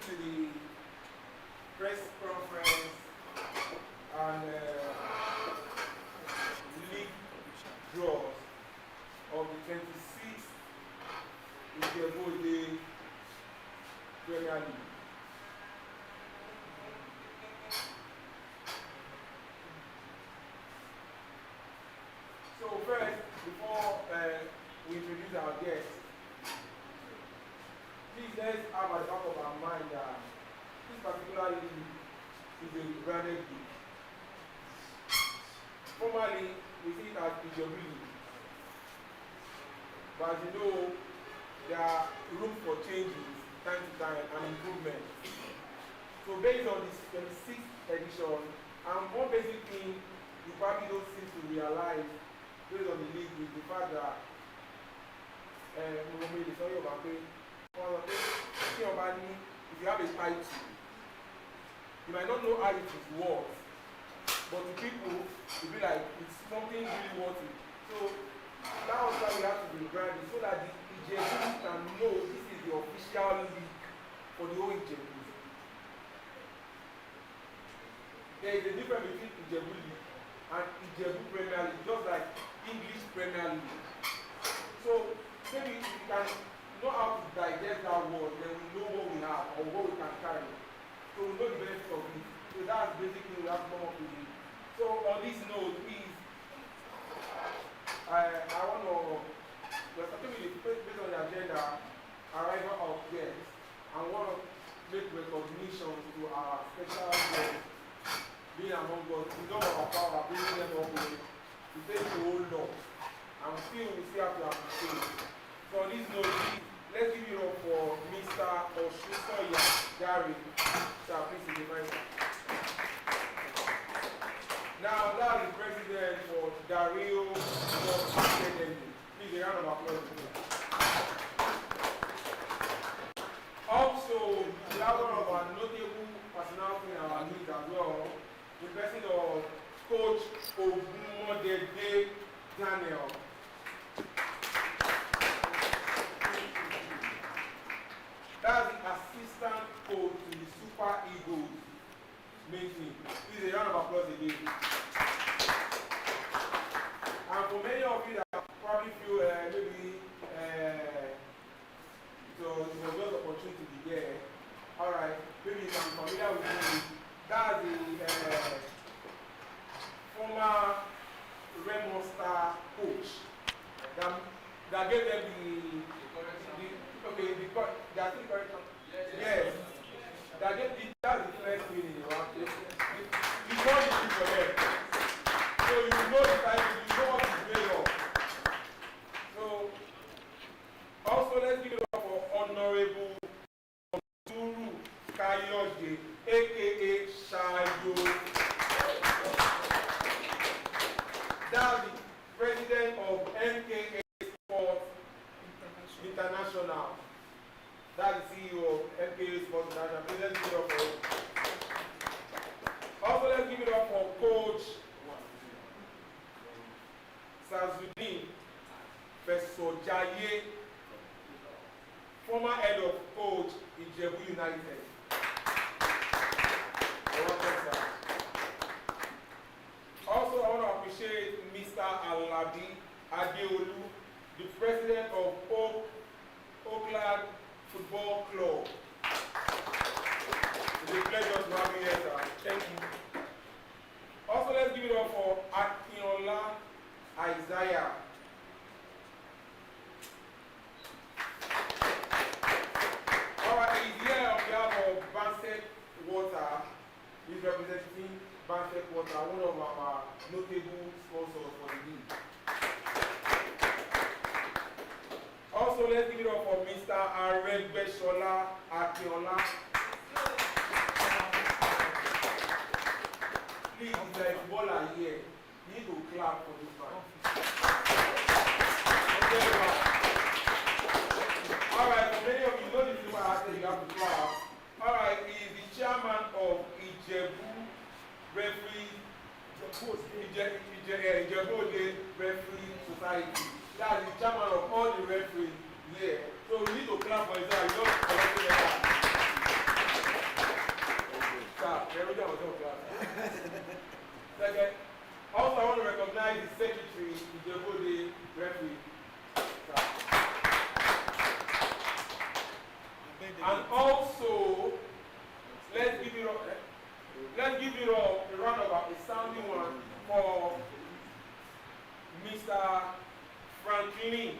to the press conference and league draws of the 26th Ijebu Premier League. So first, before we introduce our guests, please let's have at the back of our mind that this particular league is a branded league. Formerly, we see it as Ijebu League. But as you know, there are room for changes time to time and improvement. So based on this 26th edition, and one basic thing you probably don't seem to realize based on the league is the fact that if you have a title, you might not know how it is worth, but to people, it will be like it's something really worth it. So that was why we have to be branded, so that the Ijebu can know this is the official league for the whole Ijebu. There is a difference between Ijebu League and Ijebu Premier League, just like English Premier League. So maybe if we can know how to digest that word, then we know what we have or what we can carry. So we know the benefit of it. So that's basically what we have to come up with it. So on this note, please, I want to, we're starting with the based on the agenda, arrival of guests, and want to make recognition to our special guests being among us. We don't have our power, bringing them up with, to take the whole lot. And still, we still have to appreciate. So on this note, let's give it up for Mr. Oshusoya Gary. Sir, please in the mic. Now, that's the president for Dario Academy. Please, a round of applause. Also, we have one of our notable personalities in our league as well, the person of Coach Ogumodede Daniel. That's the assistant coach to the Super Eagles meeting. Please, a round of applause again. And for many of you that probably feel maybe it was just an opportunity to be there, alright, maybe you can be familiar with me. That's the former Remo Star coach that gave them that's the correct one. Yes. That's the first win in the round. Before you do for them. So you know the title, you know what is made of. So also let's give it up for Honorable Turu Kayode, aka Shayo. That's the president of MKA Sports International. That's the CEO of MKA Sports International. Please let's give it up for him. Also, let's give it up for Coach Sazudin Fesojaye, former head of coach Ijebu United. Also, I want to appreciate Mr. Alabi Adeolu, the president of Oakland Football Club. It's a pleasure to have you here, sir. Thank you. Also, let's give it up for Akinola Isaiah. Alright, he's here on behalf of Bansett Water. He's representing Bansett Water, one of our notable sponsors for the league. Also, let's give it up for Mr. Aregbesola Akinola. Please, if there is a baller here, you need to clap for this man. Alright, for many of you, know this is why I said you have to clap. Alright, he is the chairman of Ijebu Referee Ijebu Referee Society. That's the chairman of all the referees here. So we need to clap for himself. You don't collect that. Second, also I want to recognize the secretary, Ijebu, referee. And also, let's give it a round of a sounding one for Mr. Franklin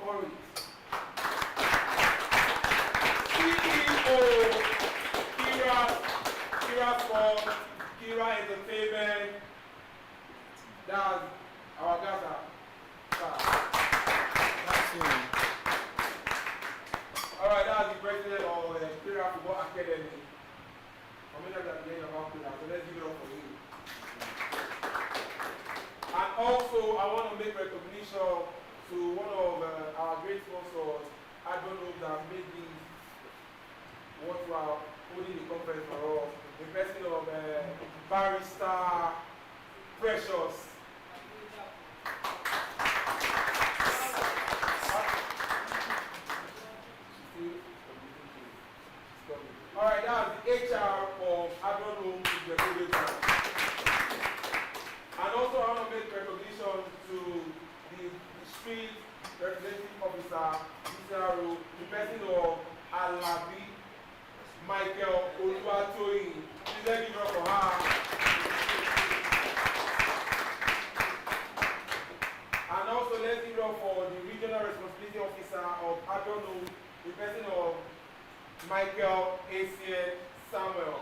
Corey, CEO, Kira Sport, Kira Entertainment. That's our Gaza. Alright, that's the president of the Kira Football Academy. I'm going to have to about Kira, so let's give it up for him. And also, I want to make recognition to one of our great sponsors, I don't know that made this what we are holding the conference for us, the person of Barrister Precious. Alright, that's the HR of Adron and also I want to make recognition to the street representative officer, Mr. the person of Alabi, Michael Oluwatoyin. Please let's give it up for her. And also let's give it up for the regional responsibility officer of Adron, the person of Michael A.C. Samuel.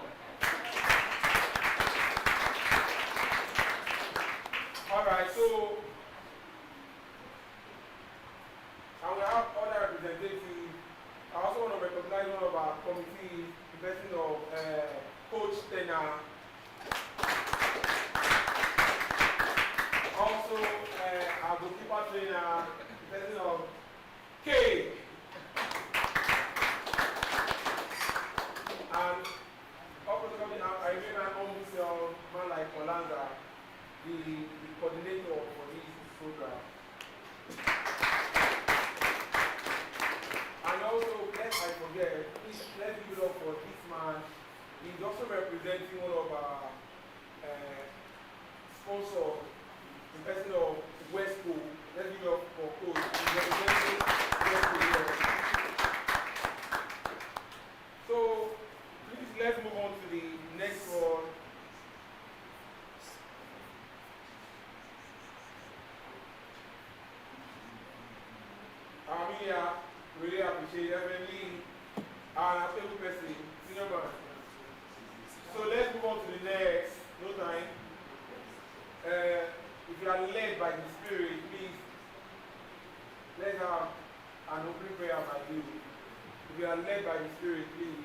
Alright, so and we have other representatives. I also want to recognize one of our committees, the person of Coach Tena. Also, our goalkeeper trainer, the person of K. And I remember almost man like Orlando, the coordinator for this program. And also, lest I forget, please let's give it up for this man. He's also representing one of our sponsors, the person of Westco. Let's give it up for Coach. He's representing Westco. So, please let's move on to the next one. Really appreciate everything. And I tell you, person, senior man. So let's move on to the next. No time. If you are led by the Spirit, please let's have an opening prayer by you. If you are led by the Spirit, please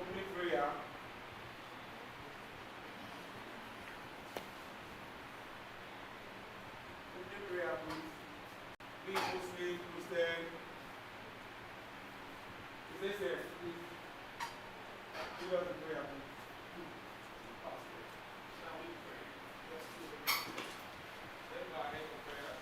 opening prayer. Opening prayer, please. Please, Muslim, Christian. Listen, please. Give us a prayer, please. Shall we pray? Let's do it. Let's go ahead and prayer.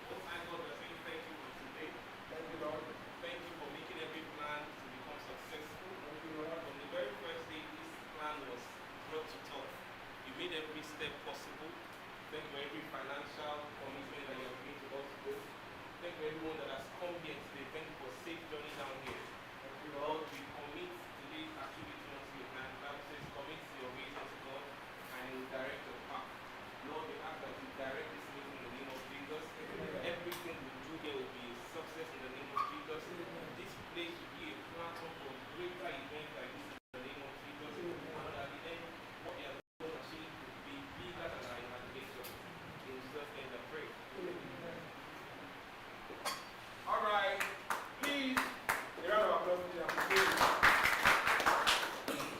Most High God, we're saying thank you for today. Thank you, Lord. Thank you for making every plan to become successful. Thank you, Lord. From the very first day this plan was brought to talk, you made every step possible. Thank you for every financial commitment that you have made to us today. Thank you everyone that has come here today. Thank you for a safe journey down here. Thank you, Lord. We commit today's activity unto your hand. The Bible says, commit to your ways unto God and He will direct your path. Lord, we ask that you direct this meeting in the name of Jesus. Everything we do here will be a success in the name of Jesus. This place will be a platform for greater events like this in the name of Jesus. And at the end, what we are going to achieve will be bigger than our imagination. In Jesus' name I pray. Alright, please, a round of applause.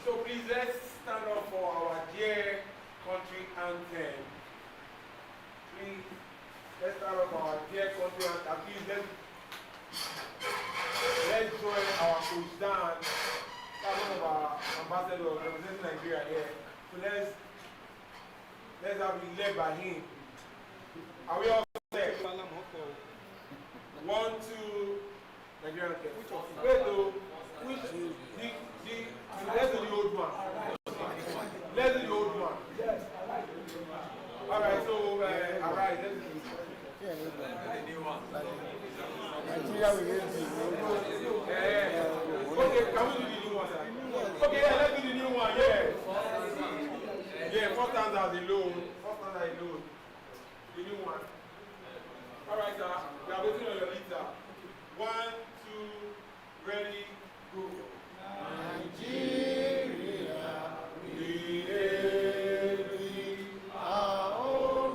So please let's stand up for our dear country anthem. Please, let's stand up for our dear country anthem. Please, let's join our Coach Dan, one of our ambassadors representing Nigeria here. So let's have it led by him. Are we all set? 1, 2, Nigerian. Wait, though. Which let's do the old one. Let's do the old one. Alright, so alright, let's do the new one. Nigeria will hate me. Okay, can we do the new one, sir? Okay, yeah, let's do the new one, yeah. Yeah, first time as a loan. The new one. Alright, sir. We are waiting on your lead, sir. 1, 2, ready, go. Nigeria, we hate thee, our own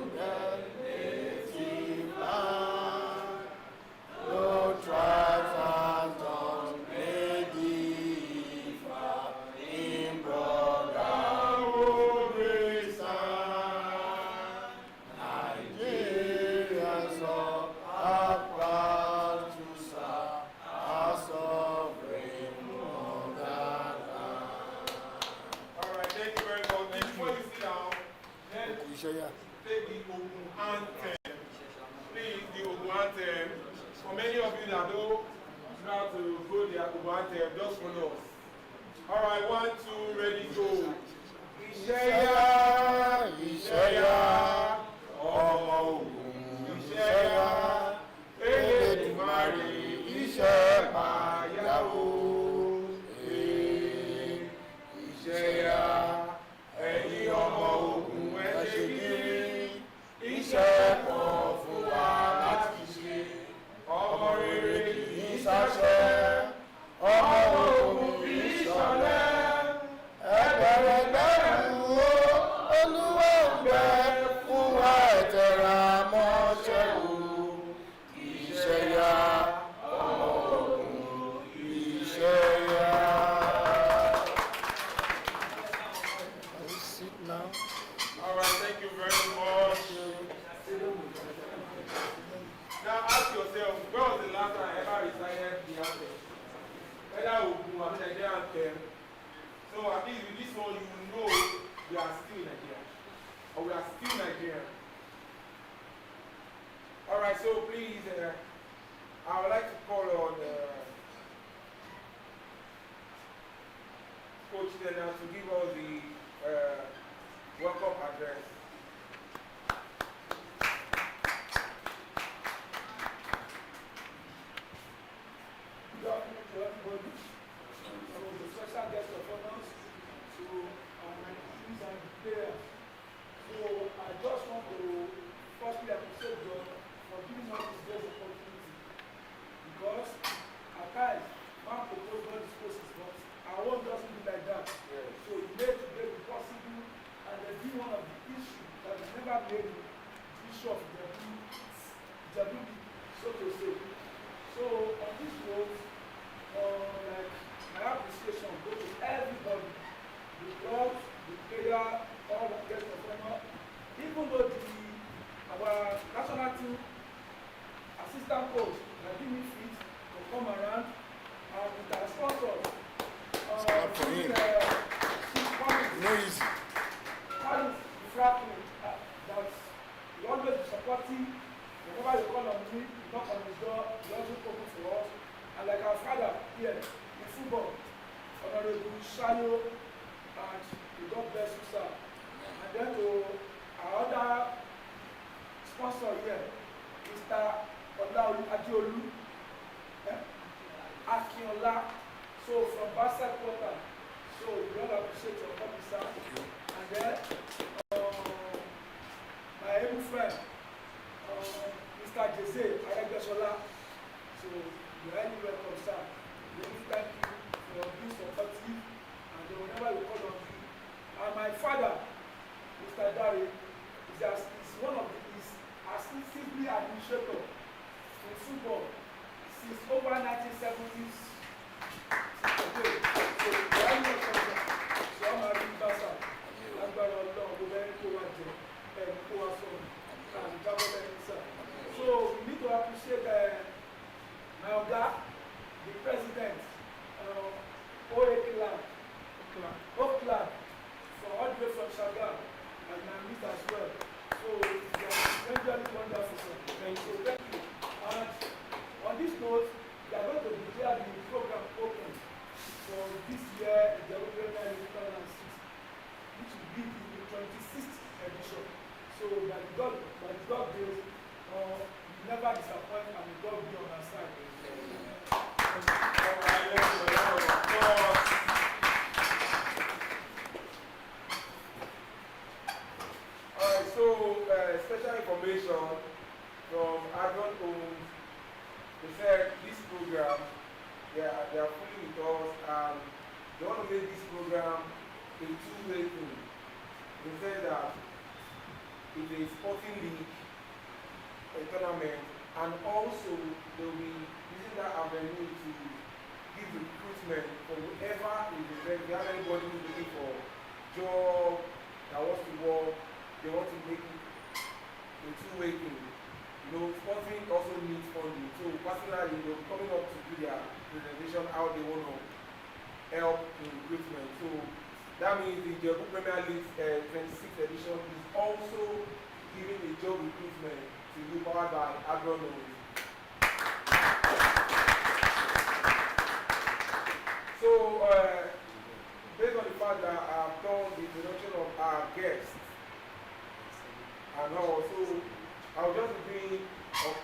native land. No tribes and tongues may differ in brotherhood stand. Nigerians all are proud to serve our sovereign motherland. Alright, thank you very much. Before you sit down, let's take the Ogun anthem. Please, the Ogun anthem. For many of you that don't know how to go the Ogun anthem, just follow us. Alright, 1, 2, ready, go. Ìṣẹ́yá, ìṣẹ́yá, ọmọ Ògùn, ìṣẹ́yá, Elédùmarè, iṣẹ́ báyàwó. Ìṣẹ́yá, ẹ̀yin ọmọ Ògùn, ẹ ṣe kiri, iṣẹ́ pọ̀ fún wa láti ṣe. Ọmọ rere kì í ṣaṣẹ́, ọmọ Ògùn kì í ṣọ̀lẹ. Ẹgbẹ̀rẹ̀gbẹ̀rún Olúwa ń bẹ fún wa ẹ̀tẹ̀ra mọ́ṣẹ́ o. Ìṣẹ́yá ọmọ Ògùn, ìṣẹ́yá. Can you sit now? Alright, thank you very much. Now ask yourself, when was the last time I ever recited the anthem? Whether Ogun or Nigeria anthem. So at least with this one, you know we are still Nigerian. Or we are still Nigerian. Alright, so please, I would like to call on Coach Dena to give us the welcome address. Good afternoon to everybody. So the special guest of honors to my friends and players. So I just want to firstly appreciate God for giving us this great opportunity. Because at times, man proposes God disposes, but I won't just be like that. Yes. So he made today be possible, and they be one of the issues that has never made the issue of Ijebu, so to say. So on this note, like my appreciation goes to everybody, the club, the player, all the guests of honor, even though our national team assistant coach give me fit to come around and with our sponsors. Start for him. No easy. Paris Franklin, that he always be supporting. Whenever you call on me, you knock on his door, he always open for us. And like our father here in football, Honorable Shayo, and God bless you, sir. And then to our other sponsor here, Mr. Olaolu Adeolu, Akinola, so from Basel Quarter. So we really appreciate your coming, sir. And then my able friend, Mr. Jose Aregbesola. So you're highly welcome, sir. We really thank you for being supportive, and whenever you call on me. And my father, Mr. Dari, is one of the assistant administrator in football since over 1970s. Okay, so you're highly welcome, sir. So I'm a big bassa. Agbára Ọlọ́run kò bẹ́ẹ̀ kó wa jẹ kó wa sọ̀rọ̀ and jábọ́ lẹ́yìn, sir. So we need to appreciate my oga, the president, Oakland, for all the way from Shaga, and my meet as well. So by the God grace, you never disappoint and God will be on our side. Alright, so special information from Adron Homes. They said this program, they are fully with us and they want to make this program a two-way thing. They said that it's a sporting league, a tournament, and also they will be using that avenue to give recruitment for whoever is interested. If you have anybody who's looking for job, that wants to work, they want to make it a two-way thing. You know, sporting also needs funding. So personally, they're coming up to do their presentation how they want to help in recruitment. So that means the Ijebu Premier League 26th edition is also giving a job recruitment to you powered by agronomy. So based on the fact that I have done the introduction of our guests, and also I'll just be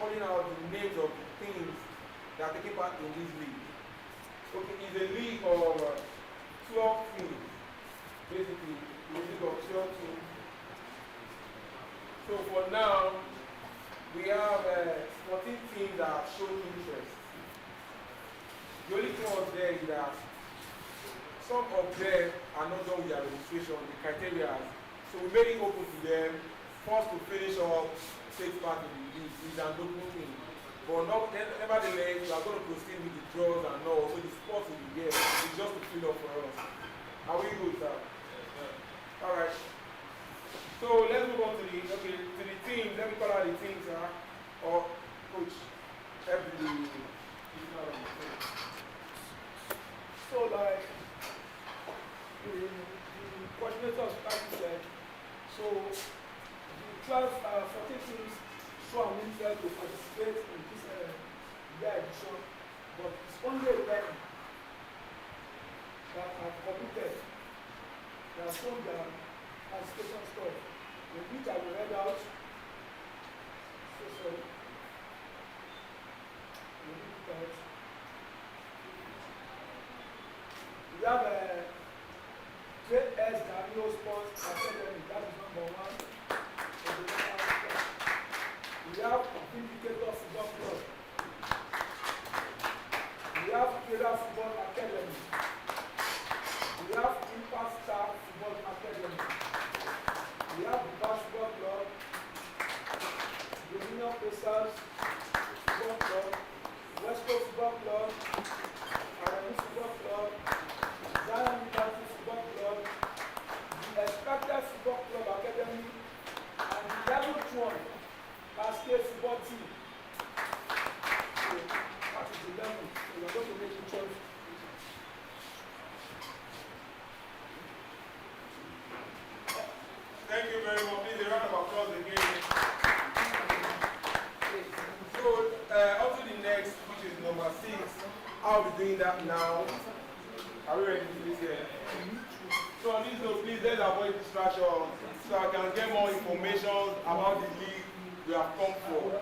calling out the names of the teams that are taking part in this league. Okay, it's a league of 12 teams. Basically, it's a league of 12 teams. So for now, we have 14 teams that have shown interest. The only thing there is that some of them are not done with their registration, the criteria. So we made it open to them, first to finish up, take part in the league. It's an open thing. But nevertheless, we are going to proceed with the draws and all, so the sports will be there. It's just to fill up for us. Are we good, sir? Yes. Alright. So let's move on to the team. Let me call out the teams, sir. Or coach. So like the coordinator of practice said, so the 14 teams show an interest to participate in this year edition, but it's only 11 that have committed. They have shown their participation stuff, which I will read out. So sorry. We have JS Daniel Sports Academy, that is number 1. We have Vindicator Football Club. We have Kira Football Academy. We have Impact Star Football Academy. We have the Basketball Club, Dominion Pacers Football Club, West Coast Football Club, Arami Football Club, Zion Liberty Football Club, the Expected Football Club Academy, and the 11th one, Basket Football Team. So that is 11. So we are going to make it 12. Thank you very much. Please, a round of applause again. So, up to the next, which is number 6. I'll be doing that now. Are we ready to do this here? So on this note, please let's avoid distraction so I can get more information about the league we have come for.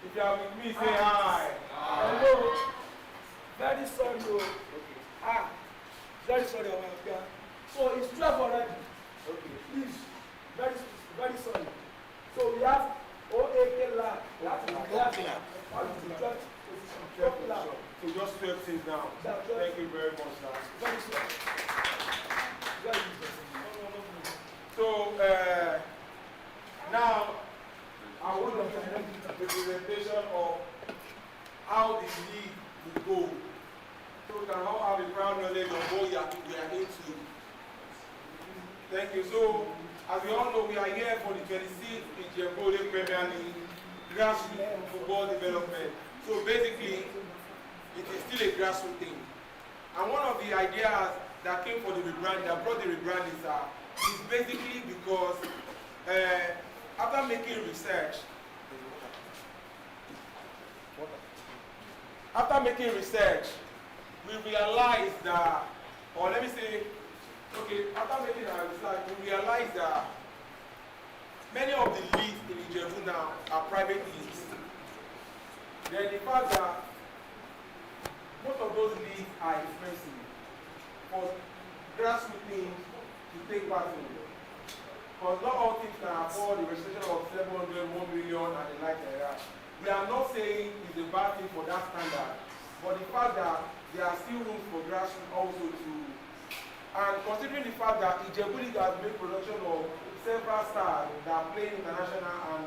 If you are with me, say hi. Hello. Very sorry. Okay. Very sorry about that. So it's 12 already. Okay. Please. Very sorry. So we have OAK lab. That is the lab. What is the 12th position? 12th lab. So just 12 things now. Thank you very much, sir. Very sorry. Very interesting. So now I want to present the presentation of how the league will go. So we can all have a ground knowledge of what we are into. Thank you. So as we all know, we are here for the 26th Ijebu Premier League grassroots football development. So basically, it is still a grassroots thing. And one of the ideas that came for the rebranding, that brought the rebranding, is basically because after making research, we realized that, or let me say, okay, after making our research, we realized that of the leagues in Ijebu now are private leagues. Then the fact that most of those leagues are expensive for grassroots teams to take part in. Because not all teams can afford the registration of 700, 1 million and the like that. We are not saying it's a bad thing for that standard, but the fact that there are still rooms for grassroots also to, and considering the fact that Ijebu League has made production of several stars that are playing international and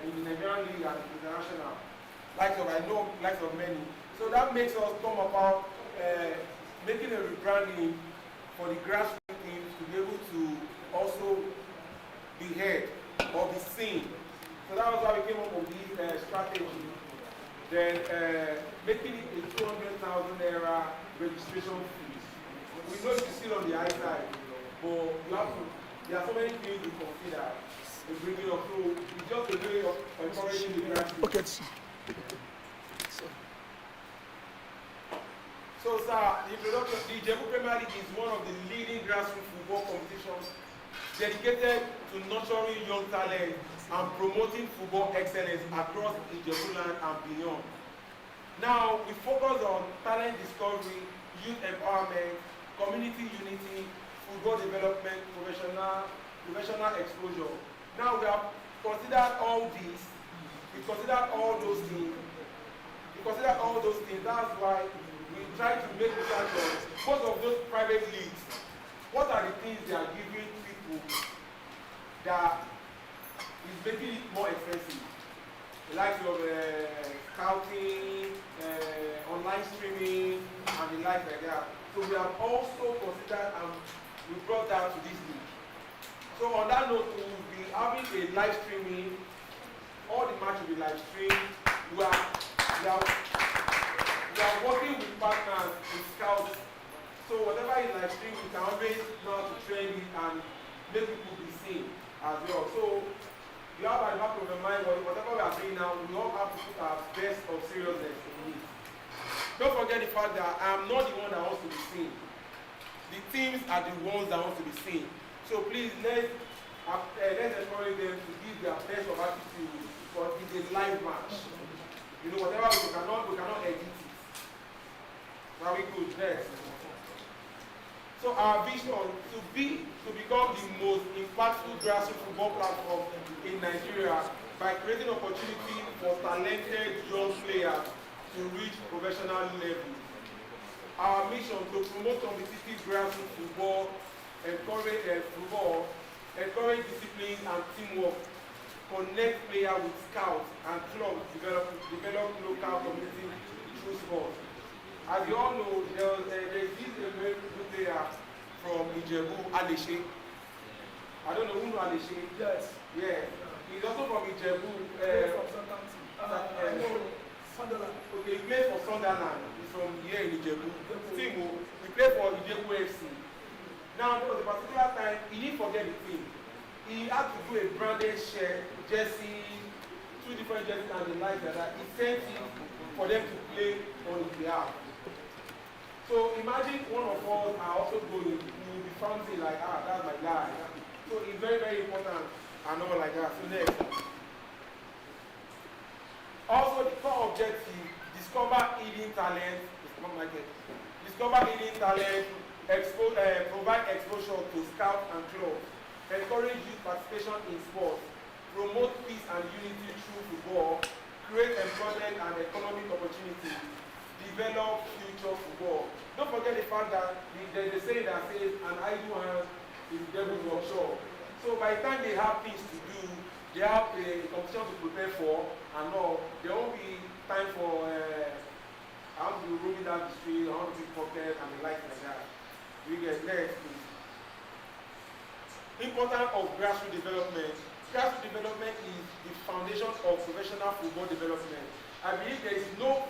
in the Nigerian League and international, likes of many. So that makes us come about making a rebranding for the grassroots teams to be able to also be heard or be seen. So that was how we came up with this strategy. Then making it a 200,000 naira registration fees. We know it's still on the high side, but there are so many things to consider in bringing up. So it's just a way of encouraging the grassroots. Okay. So, sir, the Ijebu Premier League is one of the leading grassroots football competitions dedicated to nurturing young talent and promoting football excellence across Ijebu land and beyond. Now, we focus on talent discovery, youth empowerment, community unity, football development, professional exposure. Now, we have considered all these. We considered all those things. That's why we try to make research on most of those private leagues. What are the things they are giving people that is making it more expensive? The likes of scouting, online streaming, and the like that. So we have also considered and we brought that to this league. So on that note, we will be having a live streaming. All the match will be live streamed. We are working with partners, with scouts. So whatever is live stream, we can always know how to train it and make people be seen as well. So you have at the back of your mind, whatever we are doing now, we all have to put our best of seriousness in it. Don't forget the fact that I am not the one that wants to be seen. The teams are the ones that want to be seen. So please let's encourage them to give their best of attitude because it's a live match. You know, whatever we cannot edit it. Now we good. Next. So our vision to become the most impactful grassroots football platform in Nigeria by creating opportunity for talented young players to reach professional level. Our mission to promote competitive grassroots football, encourage discipline and teamwork, connect players with scouts and clubs, develop local community through sports. As you all know, there is this very good player from Ijebu, Aleshe. I don't know who knows Aleshe. Yes. Yeah. He's also from Ijebu. Sunderland. Okay, he plays for Sunderland. He's from here in Ijebu. Timo, he played for Ijebu FC. Now, there was a particular time, he didn't forget the team. He had to do a branded shirt, jersey, 2 different jerseys and the like that. He sent it for them to play on his behalf. So imagine one of us are also going, you will be fancy like, that's my guy. So it's very, very important and all like that. So next. Also, the core objective, discover hidden talent, provide exposure to scouts and clubs, encourage youth participation in sports, promote peace and unity through football, create employment and economic opportunities, develop future football. Don't forget the fact that there's a saying that says an idle hand is the devil's workshop. So by the time they have things to do, they have a competition to prepare for and all, there won't be time for I want to be roaming down the street, I want to be pocket and the like that. We get next, please. Importance of grassroots development. Grassroots development is the foundation of professional football development. I believe there is no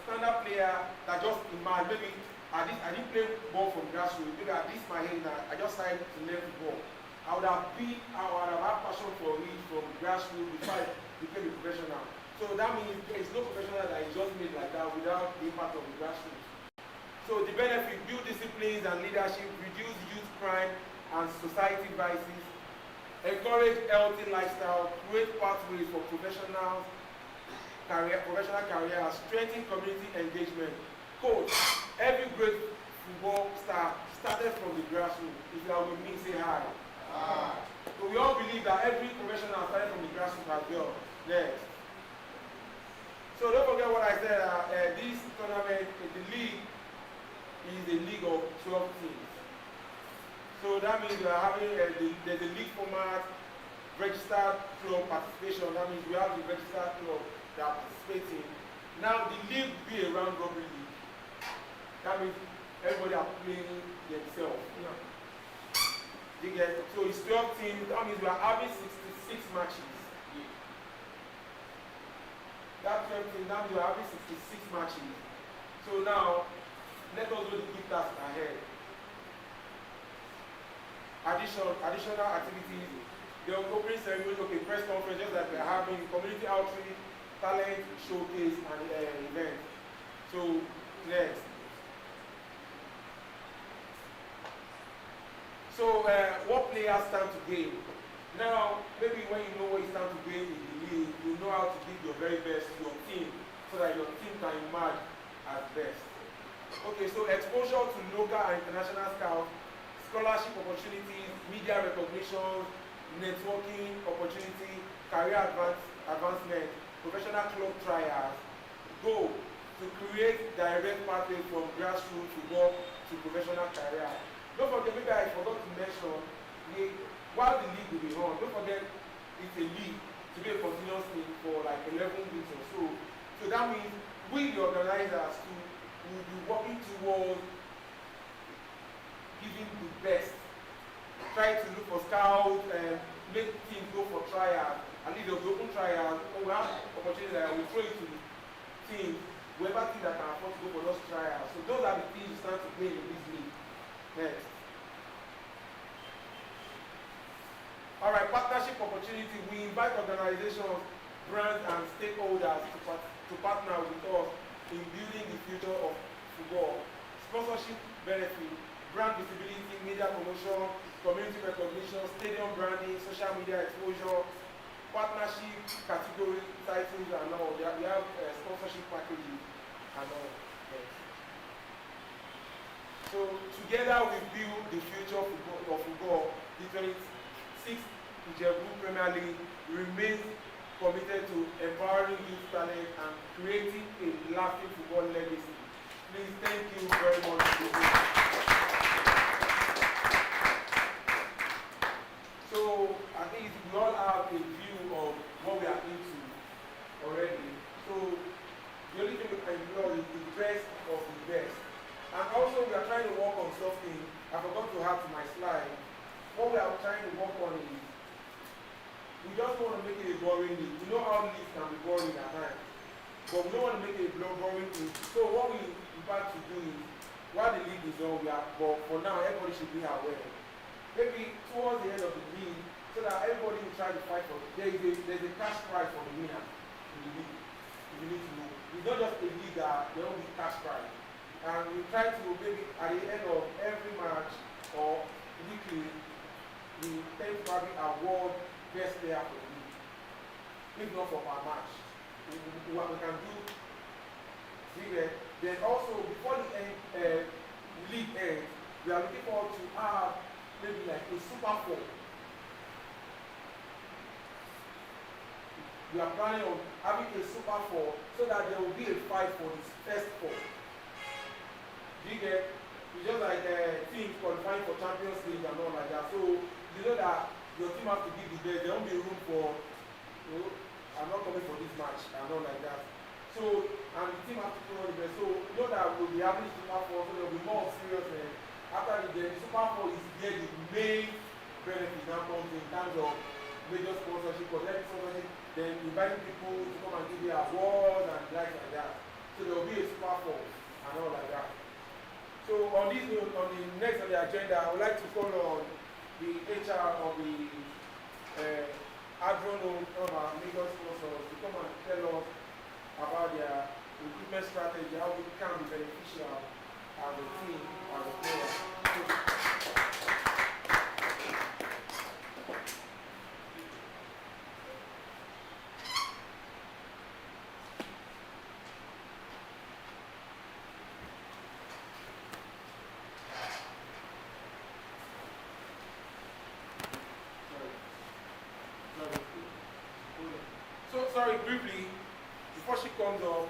standard player that just emerge. Maybe I didn't play ball from grassroots. Maybe at this my age now, I just started to learn football. I would have had passion for it from grassroots before I became a professional. So that means there is no professional that is just made like that without the impact of the grassroots. So the benefit, build disciplines and leadership, reduce youth crime and society vices, encourage healthy lifestyle, create pathways for professional career, strengthen community engagement. Coach, every great football star started from the grassroots. If you are with me, say hi. So we all believe that every professional started from the grassroots as well. Next. So don't forget what I said. This tournament, the league, is a league of 12 teams. So that means we are having there's a league format, registered club participation. That means we have the registered club that are participating. Now the league will be a round robin league. That means everybody are playing themselves. Yeah. So it's 12 teams. That means we are having 66 matches. That 12 teams, that means we are having 66 matches. So now let us do the key task ahead. Additional activities, the opening ceremony, okay, press conference, just like we are having community outreach, talent showcase, and event. So next. So what players stand to gain? Now, maybe when you know what you stand to gain in the league, you know how to give your very best to your team so that your team can emerge as best. Okay, so exposure to local and international scouts, scholarship opportunities, media recognition, networking opportunity, career advancement, professional club trials. Goal to create direct pathway from grassroots football to professional career. Don't forget, maybe I forgot to mention, while the league will be on, don't forget it's a league to be a continuous league for like 11 weeks or so. So that means we, the organizers, will be working towards giving the best. Try to look for scouts and make teams go for trials. And if there'll be open trials, or we have opportunities that we throw it to the teams, whoever team that can afford to go for those trials. So those are the things you start to play in this league. Next. Alright, partnership opportunity. We invite organizations, brands, and stakeholders to partner with us in building the future of football. Sponsorship benefit, brand visibility, media promotion, community recognition, stadium branding, social media exposure, partnership, category, titles, and all. We have sponsorship packages and all. Yes. So together we build the future of football. The 26th Ijebu Premier League remains committed to empowering youth talent and creating a lasting football legacy. Please, thank you very much. So I think we all have a view of what we are into already. So the only thing we can ignore is the best of the best. And also we are trying to work on something. I forgot to add to my slide. What we are trying to work on is we just want to make it a boring league. You know how leagues can be boring at times. But we don't want to make it a boring league. So what we in fact to do is while the league is on, but for now everybody should be aware. Maybe towards the end of the league, so that everybody will try to fight for it. There's a cash prize for the winner in the league. You need to know. It's not just a league that there will be cash prize. And we try to maybe at the end of every match or weekly, we tend to probably award best player for the league. If not for our match. What we can do, then also before the league ends, we are looking forward to have maybe like a Super 4. We are planning on having a Super 4 so that there will be a fight for this first 4. It's just like teams qualifying for Champions League and all like that. So you know that your team has to give the best. There won't be room for, I'm not coming for this match and all like that. So, and the team has to put on the best. So you know that we'll be having Super 4, so there will be more serious. After the Super 4 is there, the main benefit now comes in terms of major sponsorship, because every sponsorship, then inviting people to come and give their awards and like that. So there will be a Super 4 and all like that. So on this note, on the next on the agenda, I would like to call on the HR of the Adron of our major sponsors to come and tell us about their recruitment strategy, how we can be beneficial as a team, as a player. So, sorry, briefly, before she comes up,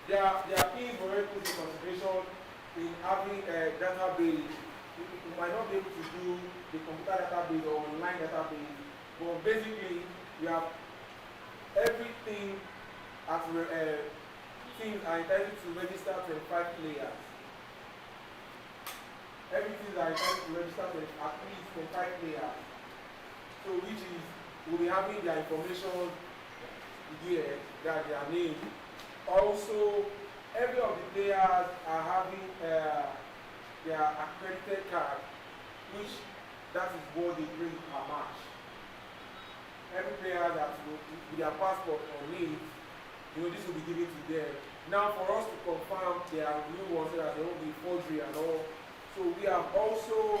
there are things we already put in consideration in having a database. You might not be able to do the computer database or online database, but basically, we have everything as teams are entitled to register 25 players. Everything are entitled to register at least 25 players. So which is, we'll be having their information here, their name. Also, every of the players are having their accredited card, which that is what they bring per match. Every player that with their passport or name, this will be given to them. Now, for us to confirm they are new ones, so that there won't be forgery and all. So we have also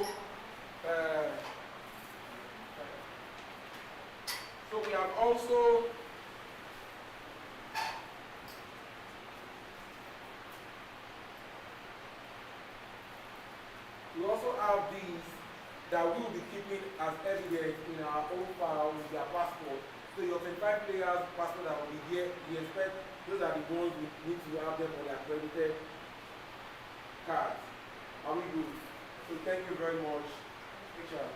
we also have these that we will be keeping as evidence in our own file with their passport. So your 25 players passport that will be here, we expect those are the ones we need to have them on their accredited cards. Are we good? So thank you very much. Richard.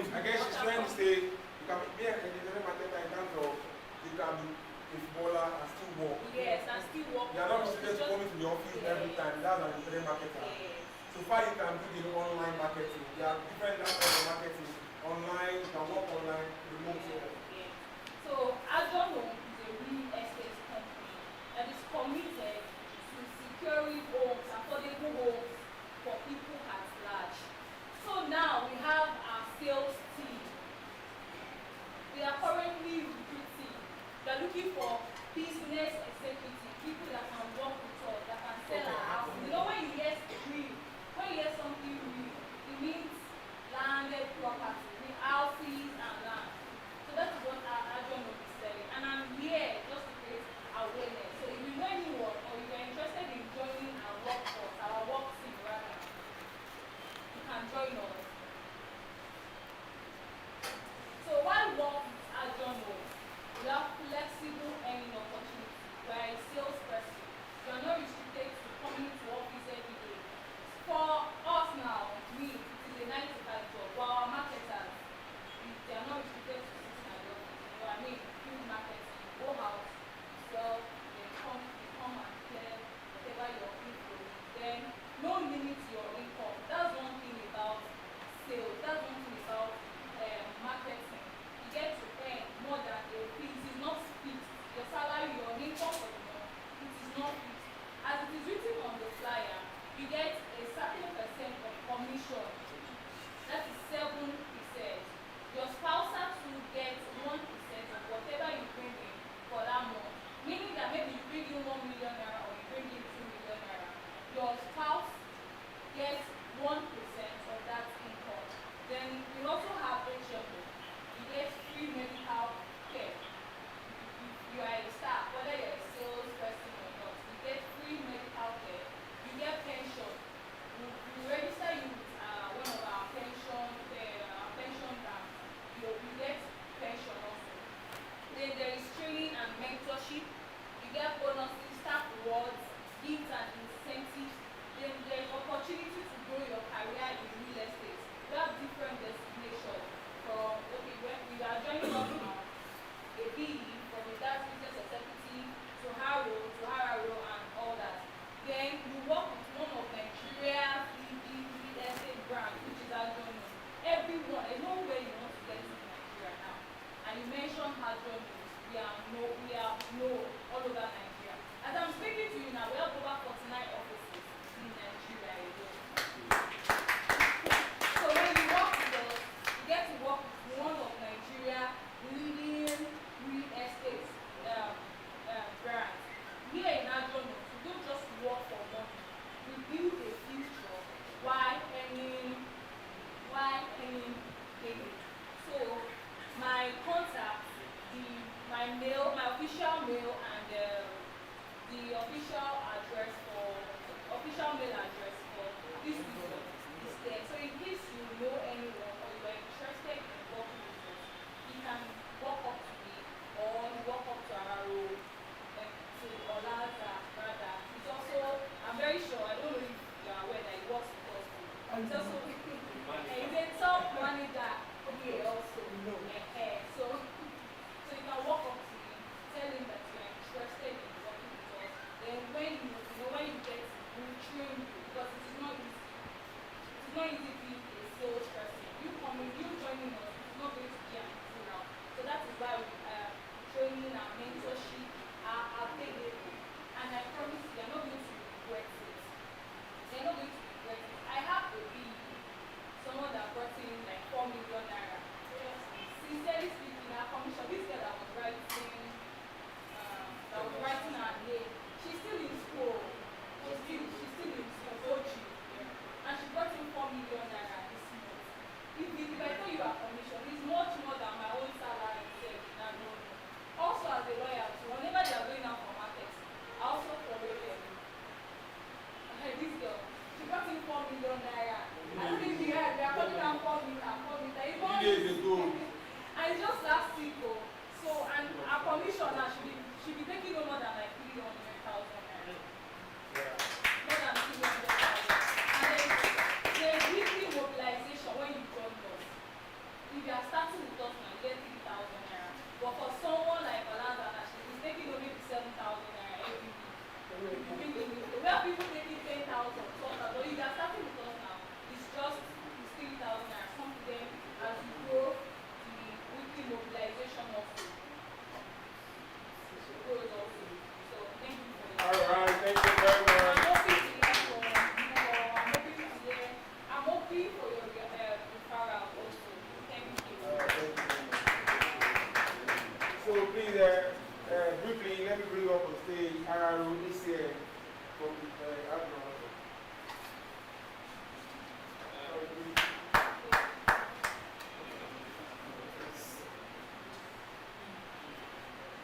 I guess she's trying to say you can be an independent marketer in terms of you can be a footballer and still work. Yes, and still work. You are not restricted to coming to the office every time. That's an independent marketer. Yes. So far you can do the online marketing. There are different types of marketing. Online, you can work online, remote work. Yes. So Azure Home is a real estate company that is committed to securing homes, affordable homes for people at large. So now we have our sales team. We are currently recruiting. They are looking for business executives, people that can work with us, that can sell our house. You know, when you hear real, when you hear something real, it means landed property, houses and land. So that is what our job will be selling. And I'm here just to create awareness. So if you know anyone or if you're interested in joining our workforce, our work team rather, you can join us. So while working at John Home, you have flexible earning opportunities. You are a salesperson. You are not you get a certain percent of commission. That is 7%. Your spouse will get 1% of whatever you bring in for that month. Meaning that maybe you bring in 1 million naira or you bring in 2 million naira. Your spouse gets 1% of that income. Then we also have Ijebu. You get free medical care. If you are a staff, whether you're a sales person or not, you get free medical care. You get pension. We register you with one of our pension banks. You get pension also. Then there is training and mentorship. You get bonuses, staff rewards, gifts and incentives. Then there is opportunity to grow your career in real estate. We have different destinations from when we are joining up now, a BE from a that business executive to Harrow and all that. Then you work with one of Nigeria's leading real estate brands, which is Adjono. Everyone, there's nowhere you want to get to in Nigeria now. And you mentioned Adjono. We are all over Nigeria. As I'm speaking to you now, we have over 49 offices in Nigeria alone. So when you work with us, you get to work with one of Nigeria's leading real estate brands. Here in Adjono, we don't just work for money. We build a future while earning daily. So my contact, my official mail and the official mail address for this video is there. So in case you know anyone or you are interested in working with us, you can walk up to me or you walk up to Araro, to Olaza, rather. It's also, I'm very sure, I don't know if you are aware that he works with us too. It's also, he's a top manager here also. So you can walk up to him, tell him that you are interested in working with us. Then when you get, we will train you because it is not easy. It's not easy being a sales person. You joining us, it's not going to be an easy route. So that is why training and mentorship are available. And I promise you, are not going to regret it. They're not going to regret it. I have to be someone that brought in like 4 million naira. Sincerely speaking, our commission, this girl that was writing her name, she's still in school. She's still in school, OG. And she brought in 4 million naira this month. If I tell you our commission, it's much more than my own salary itself. Also as a lawyer, too, whenever they are going out for market, I also correct them. This girl, she brought in 4 million naira. I don't think we are calling her 4 million. And it's just last week, though. So, and our commission now should be taking no more than like 300,000 naira. More than 300,000. And then there's weekly mobilization when you join us. If you are starting with us now, you get 3,000 naira. But for someone like Olaza, she's taking only 7,000 naira every week. We have people taking 10,000, 12,000. But if you are starting with us now, it's 3,000 naira. Come to them as you grow the weekly mobilization also. Grows also. So thank you for your All right, thank you very much. I'm hoping for your referral also. Thank you. So please, briefly, let me bring up on stage Araro ACM from Admiral.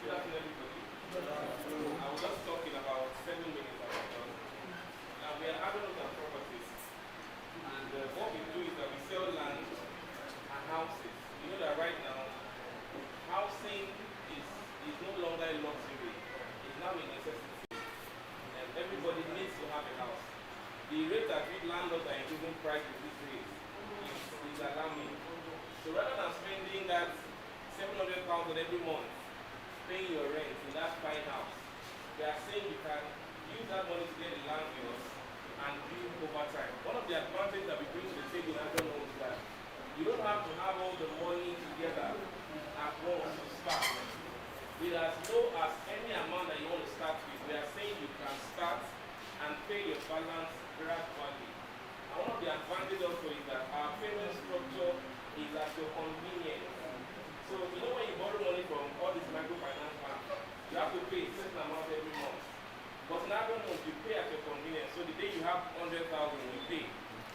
Good afternoon, everybody. I was just talking about 7 minutes ago. We are Admiral properties, and what we do is that we sell land and houses. You know that right now, housing is no longer a luxury. It's now a necessity. And everybody needs to have a house. The rate at which landlords are increasing prices these days is alarming. So rather than spending that 700 pounds every month paying your rent in that fine house, they are saying you can use that money to get the land with us and build over time. One of the advantages that we bring to the table, I don't know, is that you don't have to have all the money together at once to start. With as low as any amount that you want to start with, we are saying you can start and pay your balance gradually. And one of the advantages also is that our payment structure is at your convenience. So you know when you borrow money from all these microfinance banks, you have to pay a certain amount every month. But in other months, you pay at your convenience. So the day you have 100,000, you pay.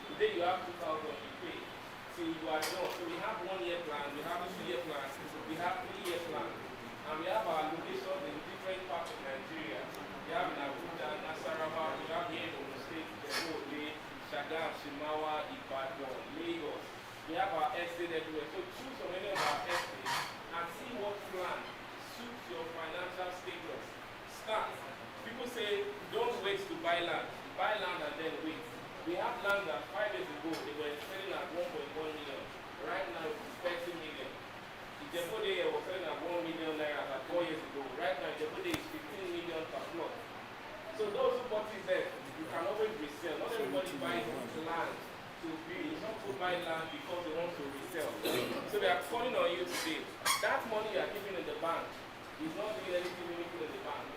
The day you have 2,000, you pay. So you are done. So we have 1 year plan, we have a 2 year plan, we have 3 year plan. And we have our locations in different parts of Nigeria. We have in Abuja, Nasarawa, we have here in Ogun State, Ijebu, Shagam, Shimawa, Ibadan, Lagos. We have our estate everywhere. So choose from any of our estates and see what plan suits your financial status. Start. People say, don't wait to buy land. Buy land and then wait. We have land that 5 years ago, they were selling at 1.1 million. Right now, it's 30 million. Ijebu was selling at 1 million naira at 4 years ago. Right now, Ijebu is 15 million per plot. So those who bought it there, you can always resell. Not everybody buys land to build. Some people buy land because they want to resell. So we are calling on you today. That money you are keeping in the bank is not doing anything meaningful in the bank.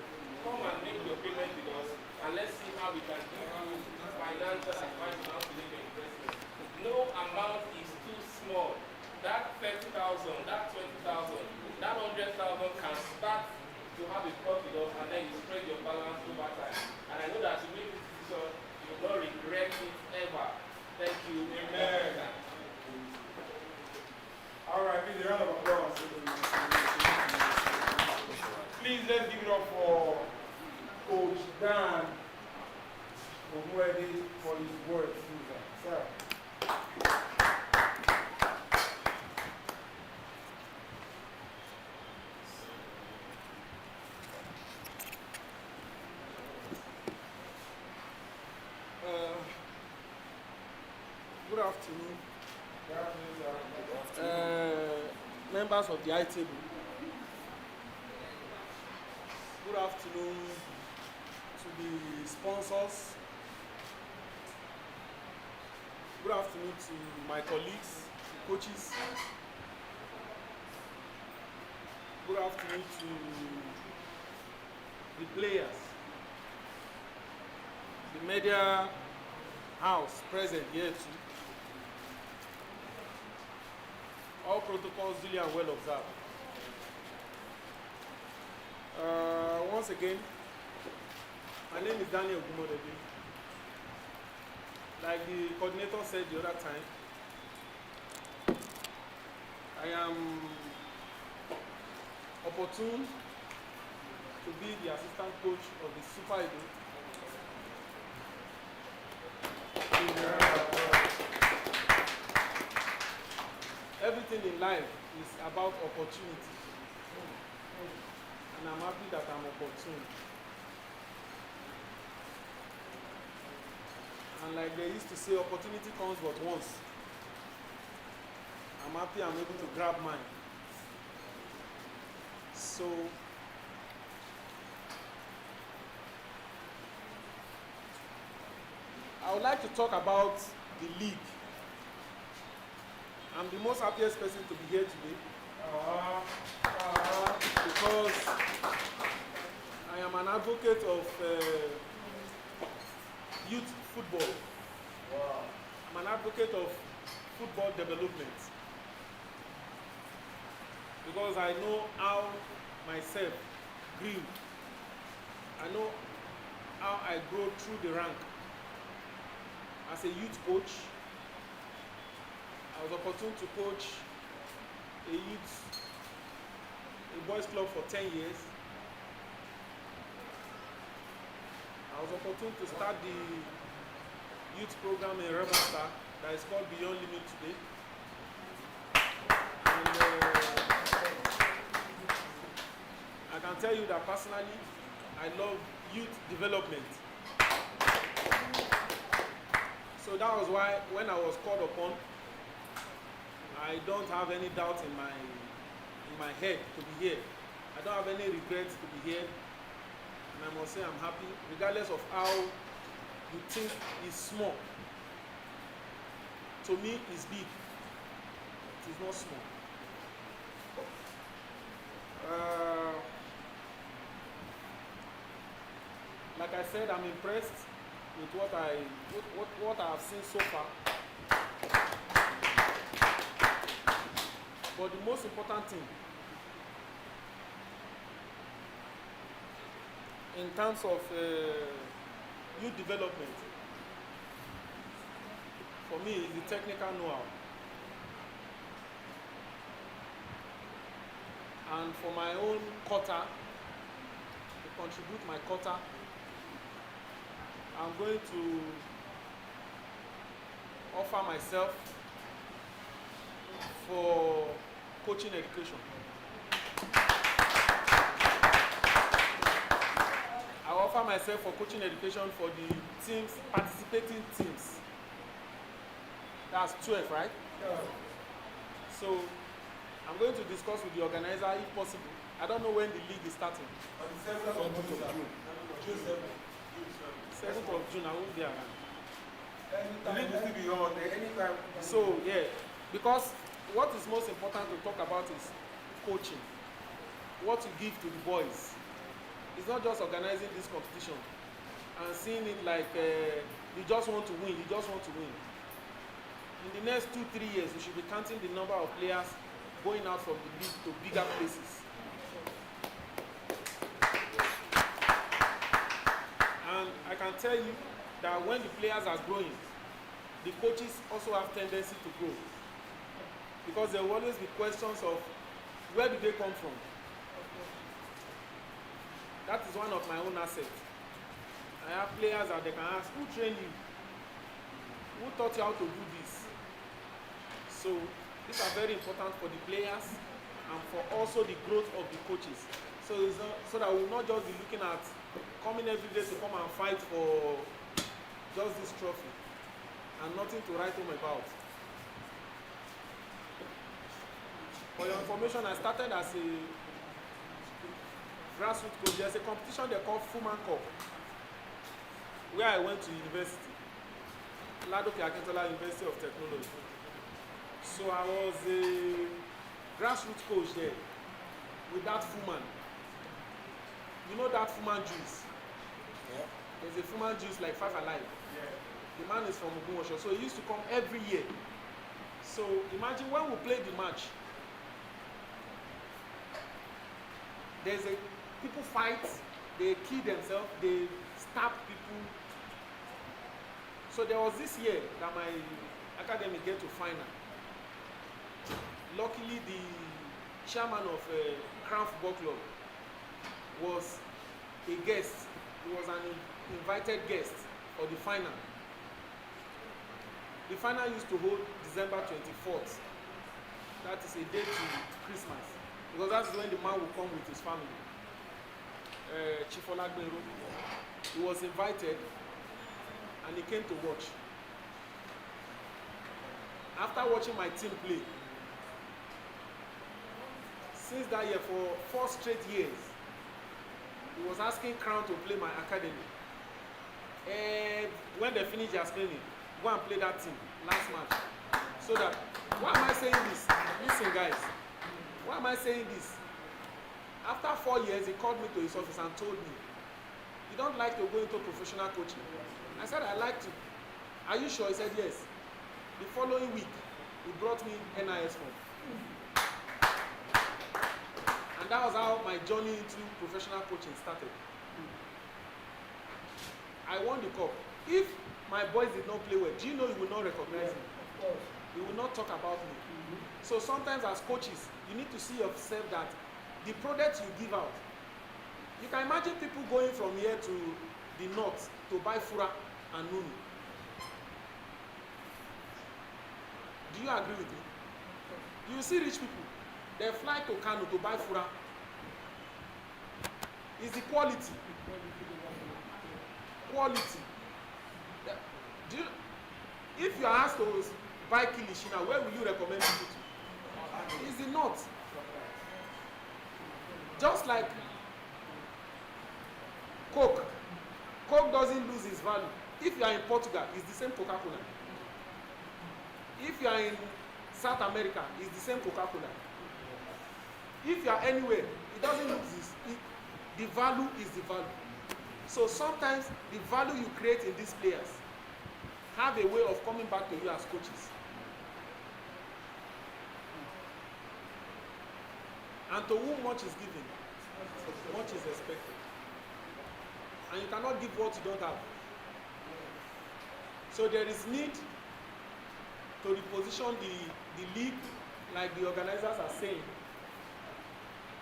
Come and make your payment with us, and let's see how we can give you financial advice on how to make your investment. No amount is too small. That 30,000, that 20,000, that 100,000 can start to have a profit of, and then you spread your balance over time. And I know that you make this decision, you will not regret it ever. Thank you. Amen. All right, please, a round of applause. Please, let's give it up for Coach Dan Omuedi for his words. Sir. Good afternoon. Members of the Ijebu. Good afternoon to the sponsors. Good afternoon to my colleagues, coaches. Good afternoon to the players, the media house present here too. All protocols duly and well observed. Once again, my name is Daniel Gumodebe. Like the coordinator said the other time, I am opportune to be the assistant coach of the Super Eagles. Everything in life is about opportunity, and I'm happy that I'm opportune. And like they used to say, opportunity comes but once. I'm happy I'm able to grab mine. So I would like to talk about the league. I'm the most happiest person to be here today because I am an advocate of youth football. I'm an advocate of football development because I know how myself grew. I know how I grew through the rank. As a youth coach, I was opportune to coach a boys club for 10 years. I was opportune to start the youth program in Rebel Star that is called Beyond Limit today. And I can tell you that personally, I love youth development. So that was why when I was called upon, I don't have any doubt in my head to be here. I don't have any regrets to be here. And I must say I'm happy, regardless of how you think is small. To me, it's big. It is not small. Like I said, I'm impressed with what I have seen so far. But the most important thing in terms of youth development, for me, is the technical know-how. And for my own quota, to contribute my quota, I'm going to offer myself for coaching education. I offer myself for coaching education for the teams, participating teams. That's 12, right? Yeah. So I'm going to discuss with the organizer if possible. I don't know when the league is starting. On the 7th of June. June 7th. 7th of June, I won't be around. The league will still be on anytime. So, yeah, because what is most important to talk about is coaching. What you give to the boys. It's not just organizing this competition and seeing it like you just want to win, you just want to win. In the next 2-3 years, we should be counting the number of players going out from the league to bigger places. And I can tell you that when the players are growing, the coaches also have tendency to grow. Because there will always be questions of where do they come from? That is one of my own assets. I have players that they can ask, who trained you? Who taught you how to do this? So these are very important for the players and for also the growth of the coaches. So it's not, so that we will not just be looking at coming every day to come and fight for just this trophy and nothing to write home about. For your information, I started as a grassroots coach. There's a competition they call Fuman Cup, where I went to university, Ladoke Akintola University of Technology. So I was a grassroots coach there with that Fuman. You know that Fuman juice? Yeah. There's a Fuman juice like Five Alive. Yeah. The man is from Ogunwosho, so he used to come every year. So imagine when we played the match, there's a people fight, they kill themselves, they stab people. So there was this year that my academy get to final. Luckily, the chairman of Crown Football Club was a guest. He was an invited guest for the final. The final used to hold December 24th. That is a day to Christmas. Because that's when the man will come with his family. Chief Olagbero. He was invited and he came to watch. After watching my team play, since that year, for 4 straight years, he was asking Crown to play my academy. And when they finish their screening, go and play that team last match. So that, why am I saying this? Listen, guys. Why am I saying this? After 4 years, he called me to his office and told me, you don't like to go into professional coaching? I said, I like to. Are you sure? He said, yes. The following week, he brought me NIS form. And that was how my journey into professional coaching started. I won the cup. If my boys did not play well, do you know you will not recognize me? Of course. You will not talk about me. So sometimes as coaches, you need to see yourself that the products you give out. You can imagine people going from here to the north to buy fura and nuni. Do you agree with me? You see rich people, they fly to Kano to buy fura. It's the quality. Quality. Do you, if you are asked to buy kilishi now, where will you recommend people to? Is the north. Just like Coke. Coke doesn't lose its value. If you are in Portugal, it's the same Coca-Cola. If you are in South America, it's the same Coca-Cola. If you are anywhere, it doesn't lose its. The value is the value. So sometimes the value you create in these players have a way of coming back to you as coaches. And to whom much is given, much is expected. And you cannot give what you don't have. So there is need to reposition the league like the organizers are saying.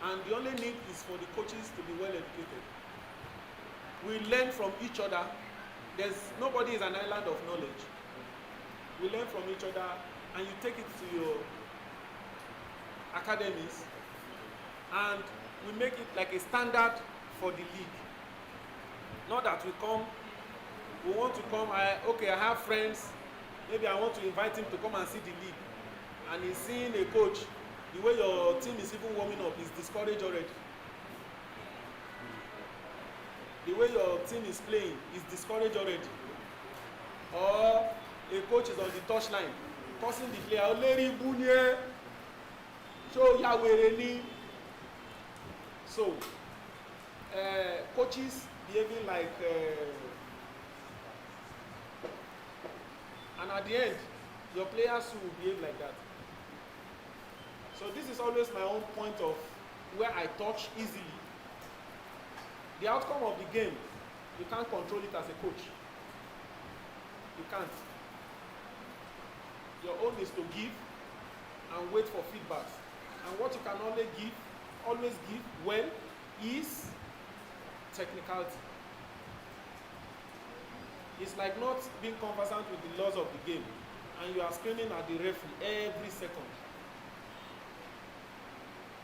And the only need is for the coaches to be well educated. We learn from each other. Nobody is an island of knowledge. We learn from each other, and you take it to your academies, and we make it like a standard for the league. Not that we want to come, I have friends, maybe I want to invite him to come and see the league. And he's seeing a coach, the way your team is even warming up, is discouraged already. The way your team is playing is discouraged already. Or a coach is on the touchline, causing the player, Oleri Bunye, show Yahweh. So, coaches behaving like, and at the end, your players will behave like that. So this is always my own point of where I touch easily. The outcome of the game, you can't control it as a coach. You can't. Your own is to give and wait for feedbacks. And what you can always give well is technicality. It's like not being conversant with the laws of the game and you are screaming at the referee every second.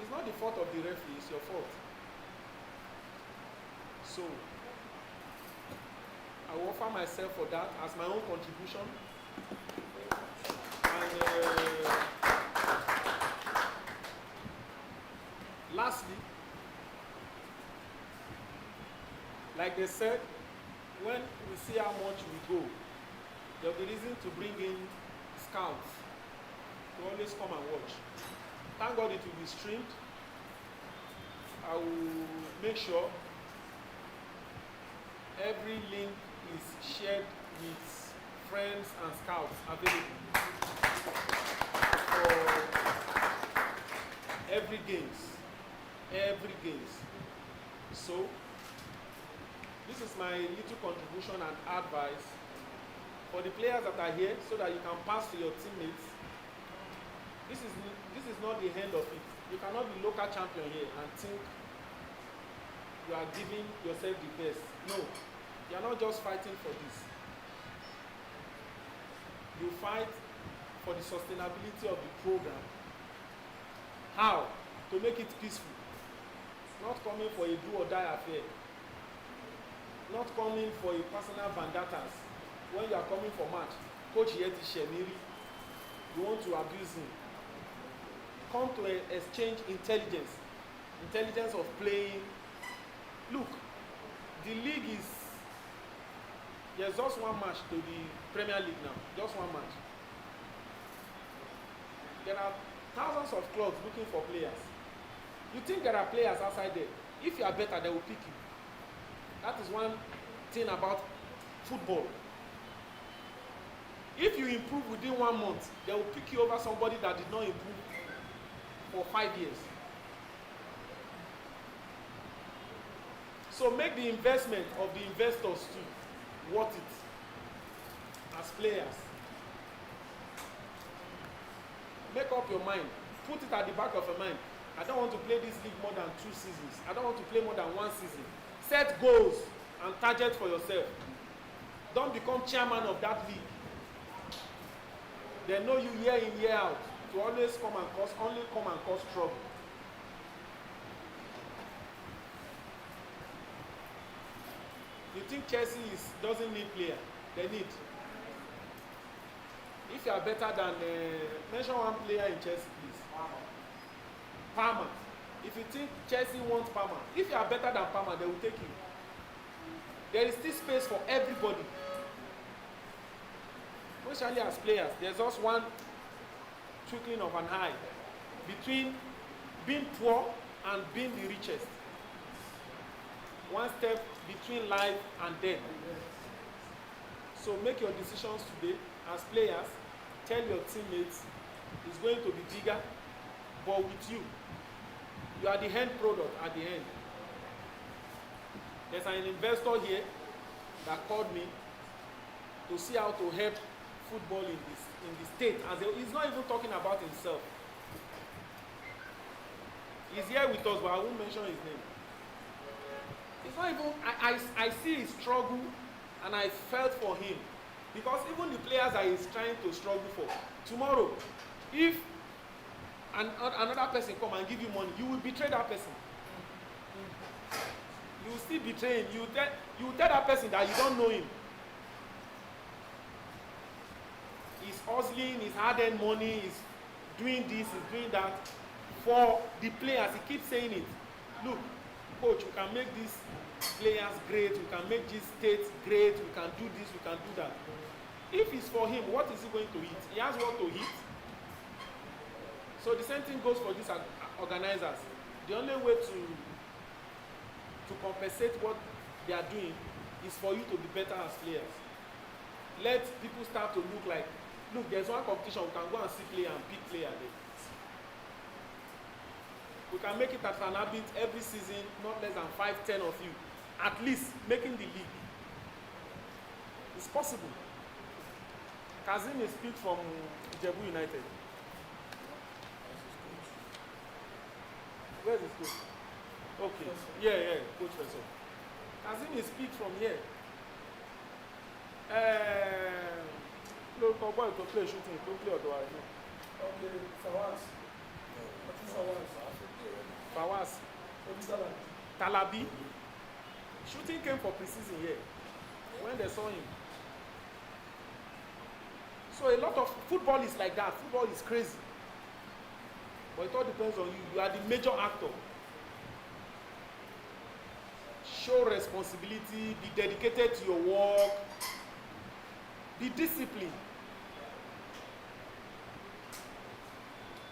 It's not the fault of the referee, it's your fault. So, I will offer myself for that as my own contribution. And lastly, like they said, when we see how much we go, there will be reason to bring in scouts to always come and watch. Thank God it will be streamed. I will make sure every link is shared with friends and scouts available for every games. So, this is my little contribution and advice for the players that are here so that you can pass to your teammates. This is not the end of it. You cannot be local champion here and think you are giving yourself the best. No, you are not just fighting for this. You fight for the sustainability of the program. How? To make it peaceful. Not coming for a do or die affair. Not coming for a personal vendettas. When you are coming for match, Coach Yeti Shemiri, you want to abuse him. Come to exchange intelligence of playing. Look, the league is, there's just one match to the Premier League now, just one match. There are thousands of clubs looking for players. You think there are players outside there? If you are better, they will pick you. That is one thing about football. If you improve within 1 month, they will pick you over somebody that did not improve for 5 years. So make the investment of the investors too worth it as players. Make up your mind. Put it at the back of your mind. I don't want to play this league more than 2 seasons. I don't want to play more than 1 season. Set goals and targets for yourself. Don't become chairman of that league. They know you year in, year out to always come and cause trouble. You think Chelsea doesn't need player? They need. If you are better than, mention one player in Chelsea, please. Palmer. If you think Chelsea wants Palmer, if you are better than Palmer, they will take you. There is still space for everybody. Especially as players, there's just one twinkling of an eye between being poor and being the richest. One step between life and death. So make your decisions today as players. Tell your teammates it's going to be bigger, but with you. You are the end product at the end. There's an investor here that called me to see how to help football in the state. He's not even talking about himself. He's here with us, but I won't mention his name. It's not even, I see his struggle and I felt for him. Because even the players that he's trying to struggle for, tomorrow, if another person come and give you money, you will betray that person. You will still betray him. You will tell that person that you don't know him. He's hustling, he's hard-earned money, he's doing this, he's doing that. For the players, he keeps saying it. Look, coach, we can make these players great, we can make this state great, we can do this, we can do that. If it's for him, what is he going to eat? He has what to eat. So the same thing goes for these organizers. The only way to compensate what they are doing is for you to be better as players. Let people start to look, there's one competition, we can go and see player and pick player there. We can make it as an habit every season, not less than 5-10 of you, at least making the league. It's possible. Kazim is picked from Ijebu United. Where's his coach? Okay. Yeah, coach Feso. Kazim is picked from here. Local boy to play shooting, to play Odo, I know. Okay, Fawaz. Fawaz. Talabi. Shooting came for pre-season here. When they saw him. So a lot of football is like that. Football is crazy. But it all depends on you. You are the major actor. Show responsibility. Be dedicated to your work. Be disciplined.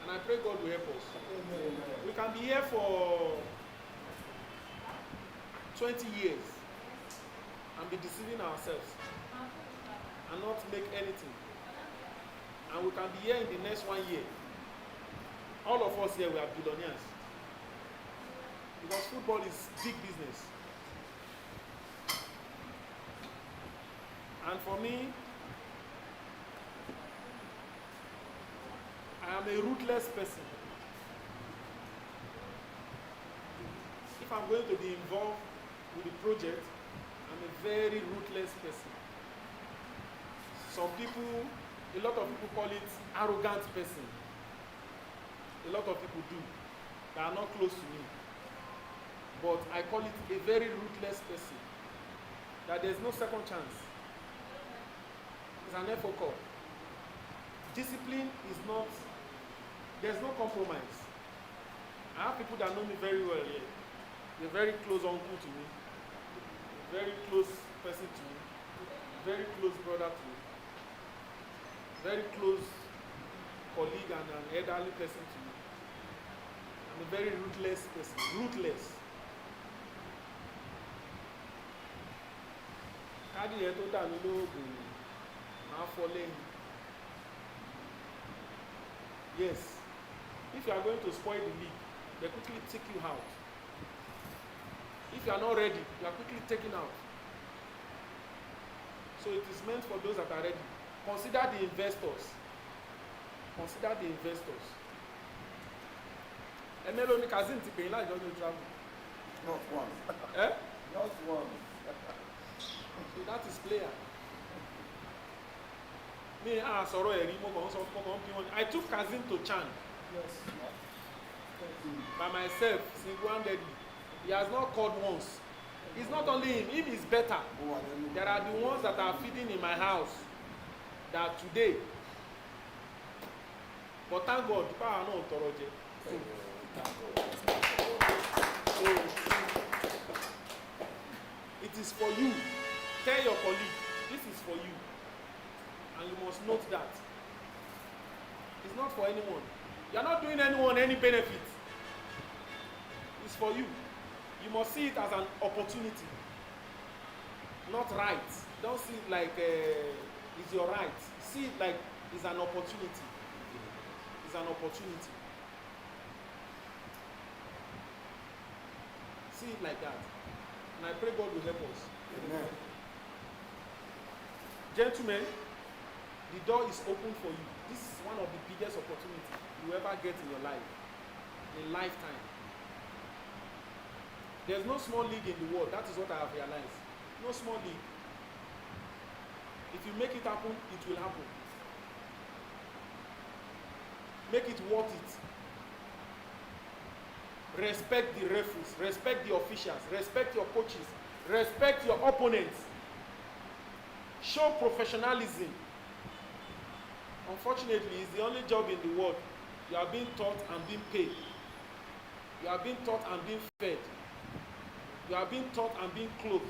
And I pray God will help us. Amen. We can be here for 20 years and be deceiving ourselves and not make anything. And we can be here in the next 1 year. All of us here, we are billionaires. Because football is big business. And for me, I am a ruthless person. If I'm going to be involved with the project, I'm a very ruthless person. Some people, a lot of people call it arrogant person. A lot of people do. They are not close to me. But I call it a very ruthless person. That there's no second chance. It's an effort call. Discipline is not, there's no compromise. I have people that know me very well here. They're very close uncle to me. Very close person to me. Very close brother to me. Very close colleague and an elderly person to me. I'm a very ruthless person. Ruthless. Káàdì yẹn tó dà mí lóògùn máa fọ́ lẹ́yìn. Yes. If you are going to spoil the league, they quickly take you out. If you are not ready, you are quickly taken out. So it is meant for those that are ready. Consider the investors. Consider the investors. Emelo ni Kazim ti pè láì jọ́jọ́ travel. Not one. Eh? Not one. So that is player. Me sọ̀rọ̀ ẹ̀rí mo kàn sọ bí wọ́n. I took Kazim to Chan. Yes. By myself, single-handedly. He has not called once. It's not only him. Him is better. There are the ones that are feeding in my house that today. But thank God, the power no tọrọ jẹ. So it is for you. Tell your colleague, this is for you. And you must note that. It's not for anyone. You are not doing anyone any benefit. It's for you. You must see it as an opportunity. not right. Don't see it like it's your right. See it like it's an opportunity. It's an opportunity. See it like that. And I pray God will help us. Amen. Gentlemen, the door is open for you. This is one of the biggest opportunities you ever get in your life. In lifetime. There's no small league in the world. That is what I have realized. No small league. If you make it happen, it will happen. Make it worth it. Respect the referees, respect the officials, respect your coaches, respect your opponents. Show professionalism. Unfortunately, it's the only job in the world you are being taught and being paid. You are being taught and being fed. You are being taught and being clothed.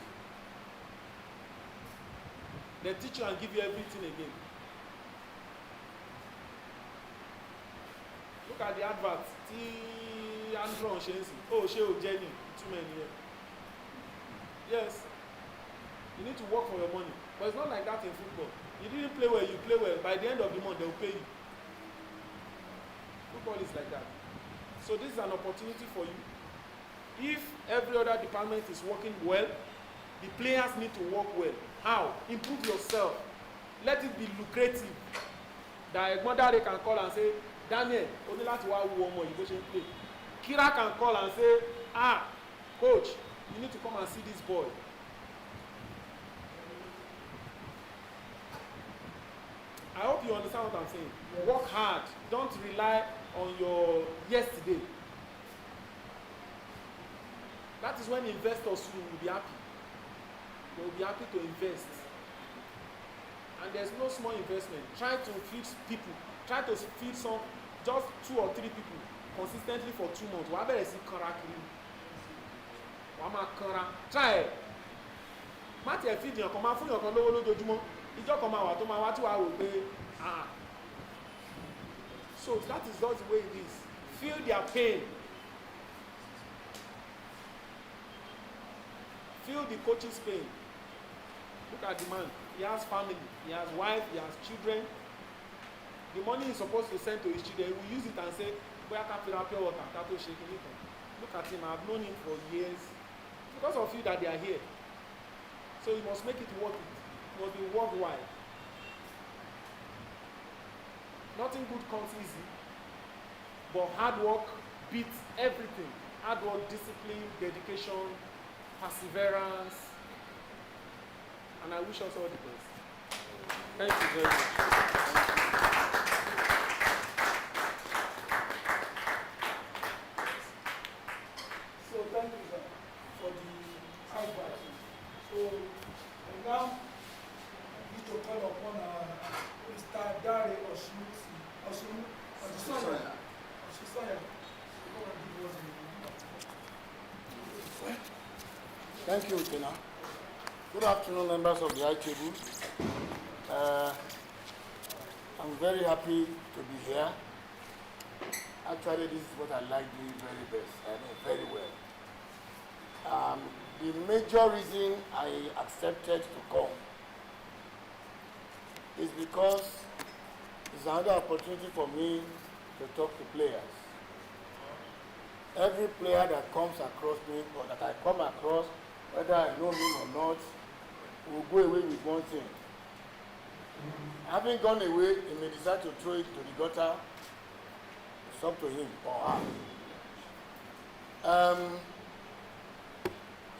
They teach you and give you everything again. Look at the advert. Andrew Shensi. Oh, Sheo Jenny. Too many here. Yes. You need to work for your money. But it's not like that in football. You didn't play well, you play well. By the end of the month, they will pay you. Football is like that. So this is an opportunity for you. If every other department is working well, the players need to work well. How? Improve yourself. Let it be lucrative. That Mother can call and say, Daniel, only láti wá wo ọmọ yìí bó ṣe ń play. Kira can call and say, coach, you need to come and see this boy. I hope you understand what I'm saying. Yes. Work hard. Don't rely on your yesterday. That is when investors will be happy. They will be happy to invest. And there's no small investment. Try to feed people. Try to feed just 2 or 3 people consistently for 2 months. Wàá bẹ̀rẹ̀ sí kanra kiri. Wàá máa kanra. Try it. Má tiẹ̀ feed yàn kan, máa fún yàn kan lówó lójoojúmọ́. Ìjọ kan máa wà tó máa wá tí wàá wò pé so that is just the way it is. Feel their pain. Feel the coach's pain. Look at the man. He has family. He has wife. He has children. The money he's supposed to send to his children, he will use it and say, "Boya ka fill up pure water, ka to shake it." Look at him. I've known him for years. Because of you that they are here. So you must make it worth it. It must be worthwhile. Nothing good comes easy. But hard work beats everything. Hard work, discipline, dedication, perseverance. And I wish us all the best. Thank you very much. So thank you, sir, for the advice. So and now we need to call upon Mr. Dare Oshisoya. Thank you, Tina. Good afternoon, members of the Ijebu. I'm very happy to be here. Actually, this is what I like doing very best. I know very well. The major reason I accepted to come is because it's another opportunity for me to talk to players. Every player that comes across me or that I come across, whether I know him or not, will go away with one thing. Having gone away, he may decide to throw it to the gutter. It's up to him or her.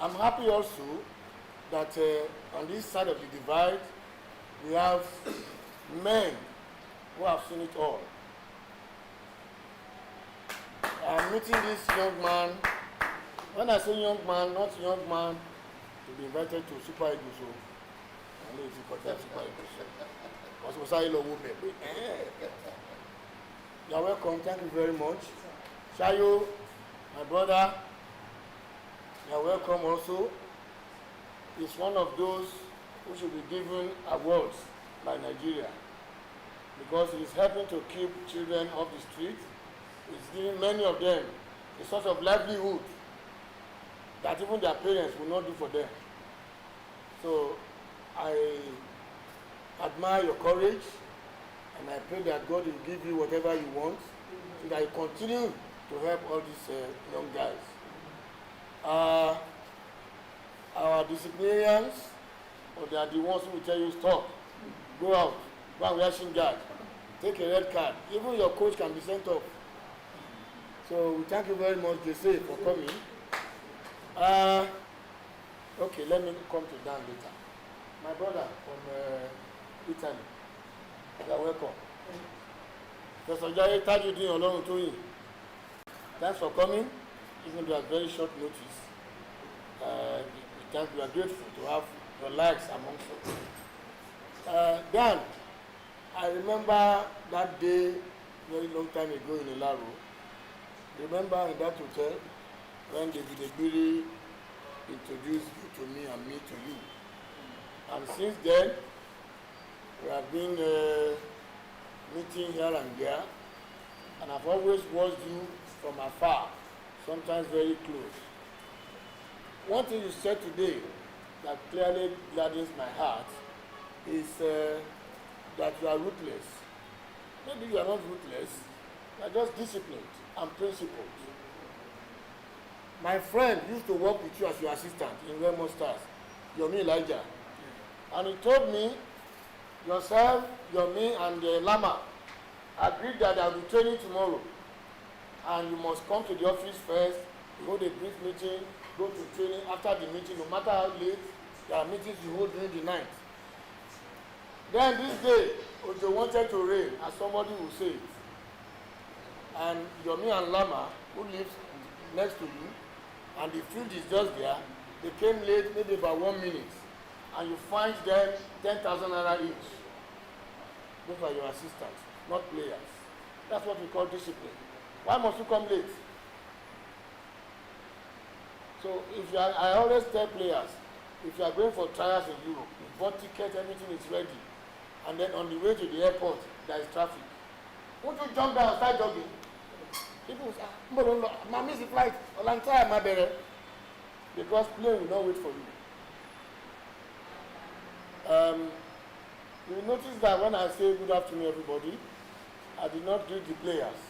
I'm happy also that on this side of the divide, we have men who have seen it all. I'm meeting this young man. When I say young man, not young man, to be invited to Super Eagles. So I know if you got that Super Eagles. You're welcome. Thank you very much. Shayo, my brother, you're welcome also. He's one of those who should be given awards by Nigeria because he's helping to keep children off the street. He's giving many of them a sort of livelihood that even their parents will not do for them. So I admire your courage, and I pray that God will give you whatever you want, so that you continue to help all these young guys. Our disciplinarians, or they are the ones who will tell you stop, go out, go and wear shin guard, take a red card. Even your coach can be sent off. So we thank you very much, Jesse, for coming. Okay, let me come to Dan later. My brother from Italy, you are welcome. Professor Jai Tajuddin Olorun Toyin, thanks for coming, even though at very short notice. We are grateful to have your likes amongst us. Dan, I remember that day very long time ago in Ilaro. Remember in that hotel when David Ebiri introduced you to me and me to you. And since then, we have been meeting here and there, and I've always watched you from afar, sometimes very close. One thing you said today that clearly gladdens my heart is that you are ruthless. Maybe you are not ruthless, you are just disciplined and principled. My friend used to work with you as your assistant in Remo Stars, Yomi Elijah. And he told me, yourself, Yomi, and Lama agreed that I will be training tomorrow. And you must come to the office first, you hold a brief meeting, go to training. After the meeting, no matter how late, there are meetings you hold during the night. Then this day, Ojo wanted to rain, as somebody will say it. And Yomi and Lama, who lives next to you, and the field is just there, they came late, maybe about 1 minute, and you find them 10,000 naira each. Those are your assistants, not players. That's what we call discipline. Why must you come late? So if you are, I always tell players, if you are going for trials in Europe, you bought ticket, everything is ready, and then on the way to the airport, there is traffic. Won't you jump down and start jogging? People will say, I miss the flight, because plane will not wait for you. You will notice that when I say good afternoon, everybody, I did not greet the players.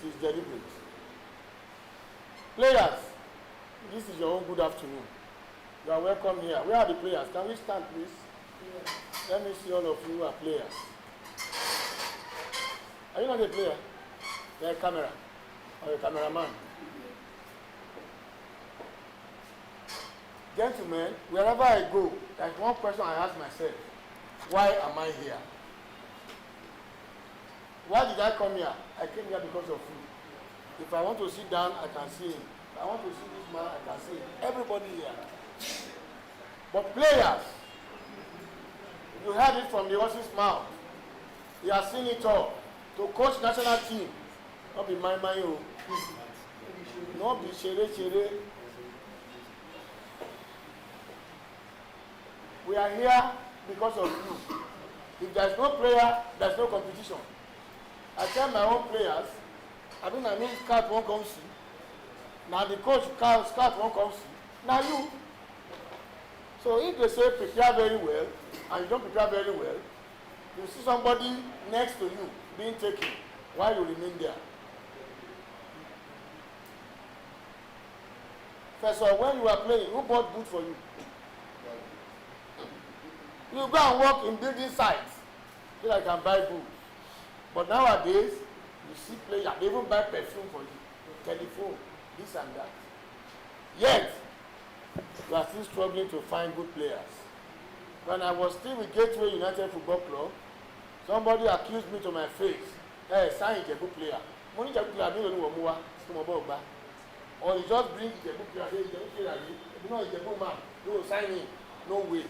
It is deliberate. Players, this is your own good afternoon. You are welcome here. Where are the players? Can we stand, please? Yeah. Let me see all of you who are players. Are you not a player? You are a camera or a cameraman. Gentlemen, wherever I go, there's one question I ask myself. Why am I here? Why did I come here? I came here because of you. If I want to sit down, I can see him. If I want to see this man, I can see him. Everybody here. But players, you heard it from the horse's mouth. He has seen it all. To coach national team, not be my you. Not be shere. We are here because of you. If there is no player, there is no competition. I tell my own players, I mean scout won't come see. Now the coach scout won't come see. Now you. So if they say prepare very well, and you don't prepare very well, you see somebody next to you being taken while you remain there. First of all, when you are playing, who bought boot for you? You go and work in building sites so that you can buy boots. But nowadays, you see players, they even buy perfume for you, telephone, this and that. Yet, you are still struggling to find good players. When I was still with Gateway United Football Club, somebody accused me to my face, hey, sign Ijebu player. Money Ijebu player, I don't know what. Or you just bring Ijebu player, Ijebu player, you know Ijebu man, you will sign him. No way.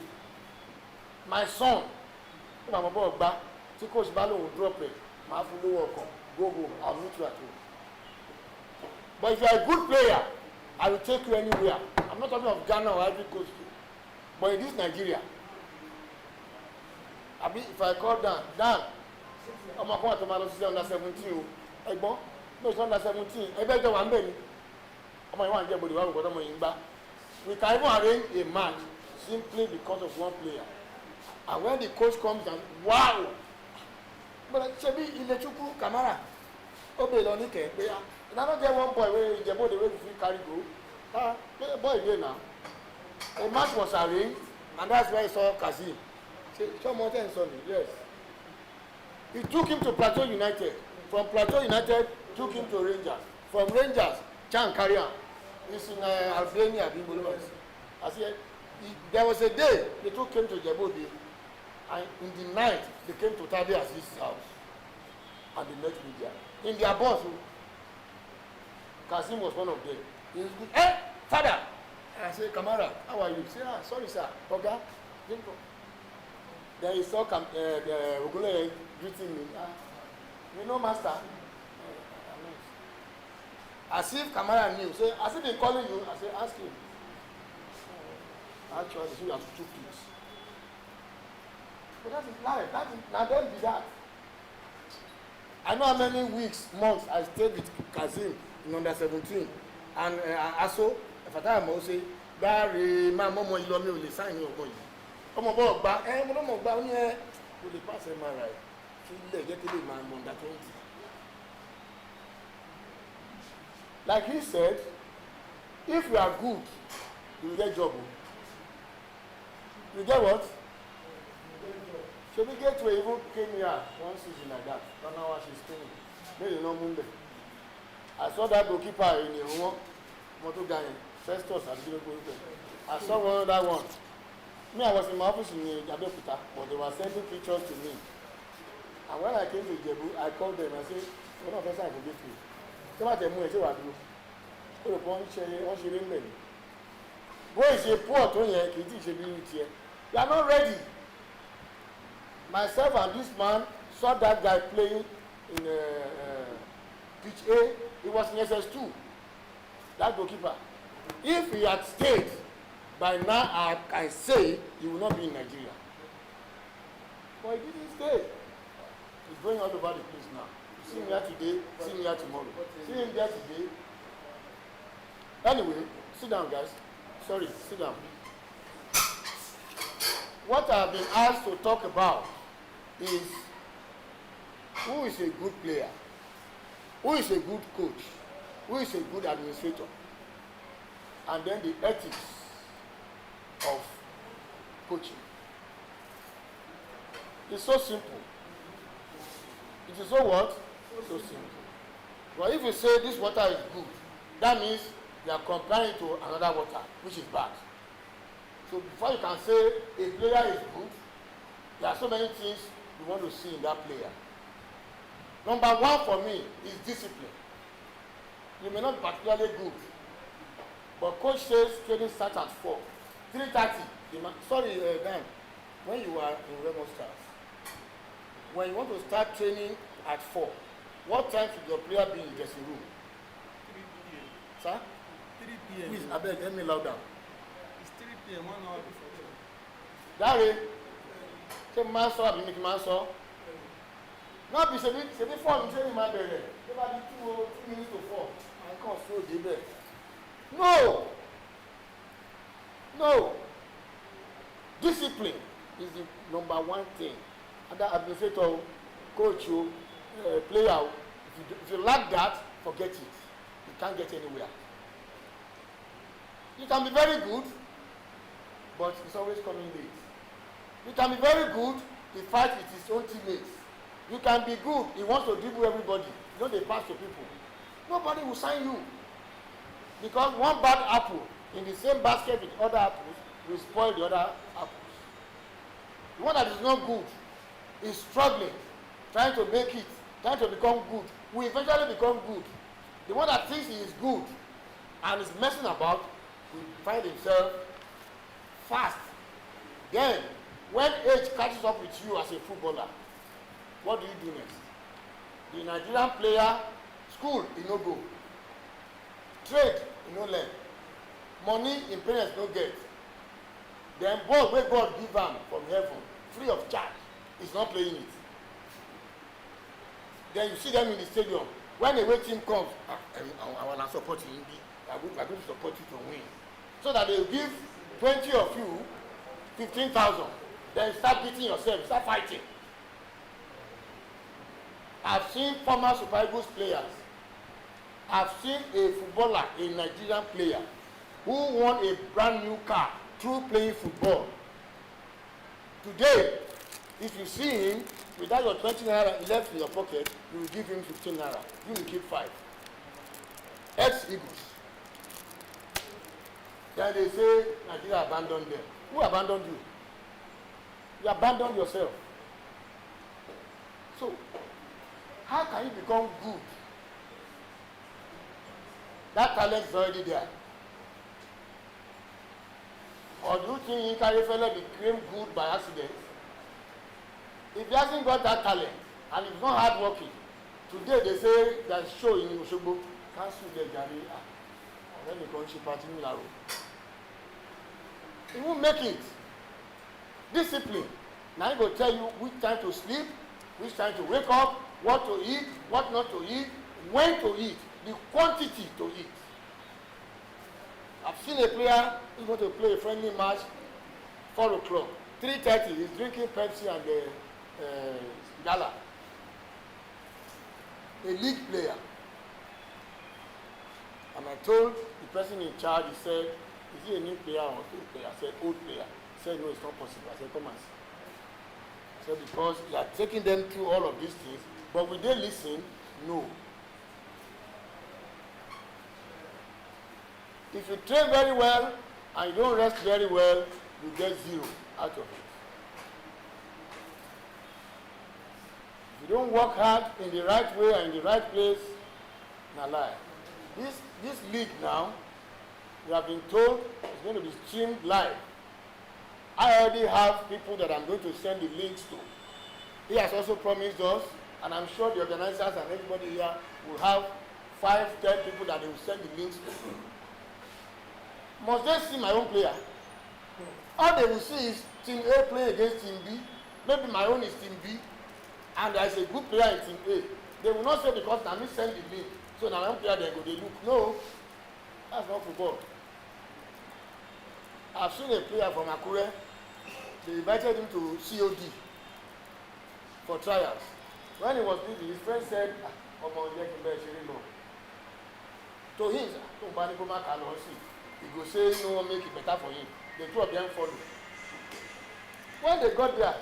My son, if I'm about back, coach Balo will drop it. My full welcome. Go home. I'll meet you at home. But if you are a good player, I will take you anywhere. I'm not talking of Ghana or Ivory Coast. But in this Nigeria, if I call Dan, I'm going to my under 17. No, it's under 17. I beg you, I'm going to we can even arrange a match simply because of one player. And when the coach comes and wow, but Shebi Ilechuku Kamara, Obe Lonike, they are. And I don't get one boy where Ijebu the way we carry go. Boy there now. A match was arranged, and that's why I saw Kazim. Say, show more than Sunday, yes. He took him to Plateau United. From Plateau United, took him to Rangers. From Rangers, Chan Karian. He's in Albania, I said, there was a day they took him to Djibouti, and in the night they came to Tabi Aziz's house, and they met media. In their boss, Kasim was one of them. He was good. Hey, father! I said, Kamara, how are you? He said, sorry, sir. Oga, didn't go. Then he saw the Ogule greeting me. You know, master? As if Kamara knew. Say, as if they calling you, I said, ask him. Actually, you are stupid. But that is life. That is, now don't be that. I know how many weeks, months I stayed with Kazim in under 17. And also, if I tell him, say, Barry, my mom, you love me, will sign your boy. Come on, boy, back, I'm going to buy me. Will pass my right? Get to my mom that 20. Like he said, if we are good, you will get job. You get what? Should we get to even came here one season like that? Don't know what she's doing. Maybe no Monday. I saw that goalkeeper in the room. Moto guy, Festus, I saw one other one. Me, I was in my office in Ijebu, but they were sending pictures to me. And when I came to Ijebu, I called them and said, "One of us I forget you." Come out and move. What do? Ó lè pọ́n wọ́n ṣe rí mbẹ̀ ni. Bó ṣe poor tó yẹn kì í tí ì ṣe bí irú tiẹ̀. You are not ready. Myself and this man saw that guy playing in pitch A. He was in SS2. That goalkeeper. If he had stayed, by now I can say he will not be in Nigeria. But he didn't stay. He's going all over the place now. You see him here today, see him here tomorrow. See him there today. Anyway, sit down, guys. Sorry, sit down. What I've been asked to talk about is who is a good player, who is a good coach, who is a good administrator, and then the ethics of coaching. It's so simple. It is so what? So simple. But if you say this water is good, that means you are comparing to another water, which is bad. So before you can say a player is good, there are so many things you want to see in that player. Number one for me is discipline. You may not be particularly good, but coach says training starts at 4. 3:30. Sorry, Dan, when you are in Rebel Stars, when you want to start training at 4, what time should your player be in the dressing room? 3 p.m. Sir? 3 p.m. Please, I beg, let me louder. It's 3 p.m. 1 hour before. Dáre, ṣé mo máa ń sọ àbí mi kì í máa ń sọ? Náà bí ṣebí fọ́ọ̀mù ṣé mi máa bẹ̀rẹ̀ tó bá di 2 minutes to 4, I kàn sí òde bẹ̀. No! No! Discipline is the number one thing. Other administrator, coach, player, if you lack that, forget it. You can't get anywhere. You can be very good, but it's always coming late. You can be very good, he fights with his own teammates. You can be good, he wants to dribble everybody. You know they pass to people. Nobody will sign you. Because one bad apple in the same basket with other apples will spoil the other apples. The one that is not good is struggling, trying to make it, trying to become good, will eventually become good. The one that thinks he is good and is messing about will find himself fast. Then, when age catches up with you as a footballer, what do you do next? The Nigerian player, school, he no go. Trade, he no learn. Money in parents no get. Then ball wey God give am from heaven, free of charge, he's not playing it. Then you see them in the stadium. When a away team comes, I want to support you. I'm going to support you to win. So that they will give 20 of you 15,000. Then start beating yourself, start fighting. I've seen former Super Eagles players. I've seen a footballer, a Nigerian player, who won a brand new car through playing football. Today, if you see him without your 20 naira left in your pocket, you will give him 15 naira. You will keep 5. Ex-Eagles. Then they say Nigeria abandoned them. Who abandoned you? You abandoned yourself. So, how can you become good? That talent is already there. Or do you think Yinka Ayefele became good by accident? If he hasn't got that talent and he's not hardworking, today they say there's a show in Osogbo, cancel the Gary. Let me go to party Milaro. He won't make it. Discipline. Now he will tell you which time to sleep, which time to wake up, what to eat, what not to eat, when to eat, the quantity to eat. I've seen a player who's going to play a friendly match 4 o'clock. 3:30, he's drinking Pepsi and Gala. A league player. And I told the person in charge, he said, is he a new player or old player? I said, old player. He said, no, it's not possible. I said, come and see. I said, because you are taking them through all of these things, but will they listen? No. If you train very well and you don't rest very well, you get 0 out of it. If you don't work hard in the right way and in the right place, na lie. This league now, we have been told it's going to be streamed live. I already have people that I'm going to send the links to. He has also promised us, and I'm sure the organizers and everybody here will have 5, 10 people that they will send the links to. Must they see my own player? All they will see is Team A playing against Team B. Maybe my own is Team B, and there is a good player in Team A. They will not say because I send the link, so now my own player they go, they look. No, that's not football. I've seen a player from Akure. They invited him to COD for trials. When he was busy, his friend said, to him, he go say no one make it better for him. The two of them follow. When they got there,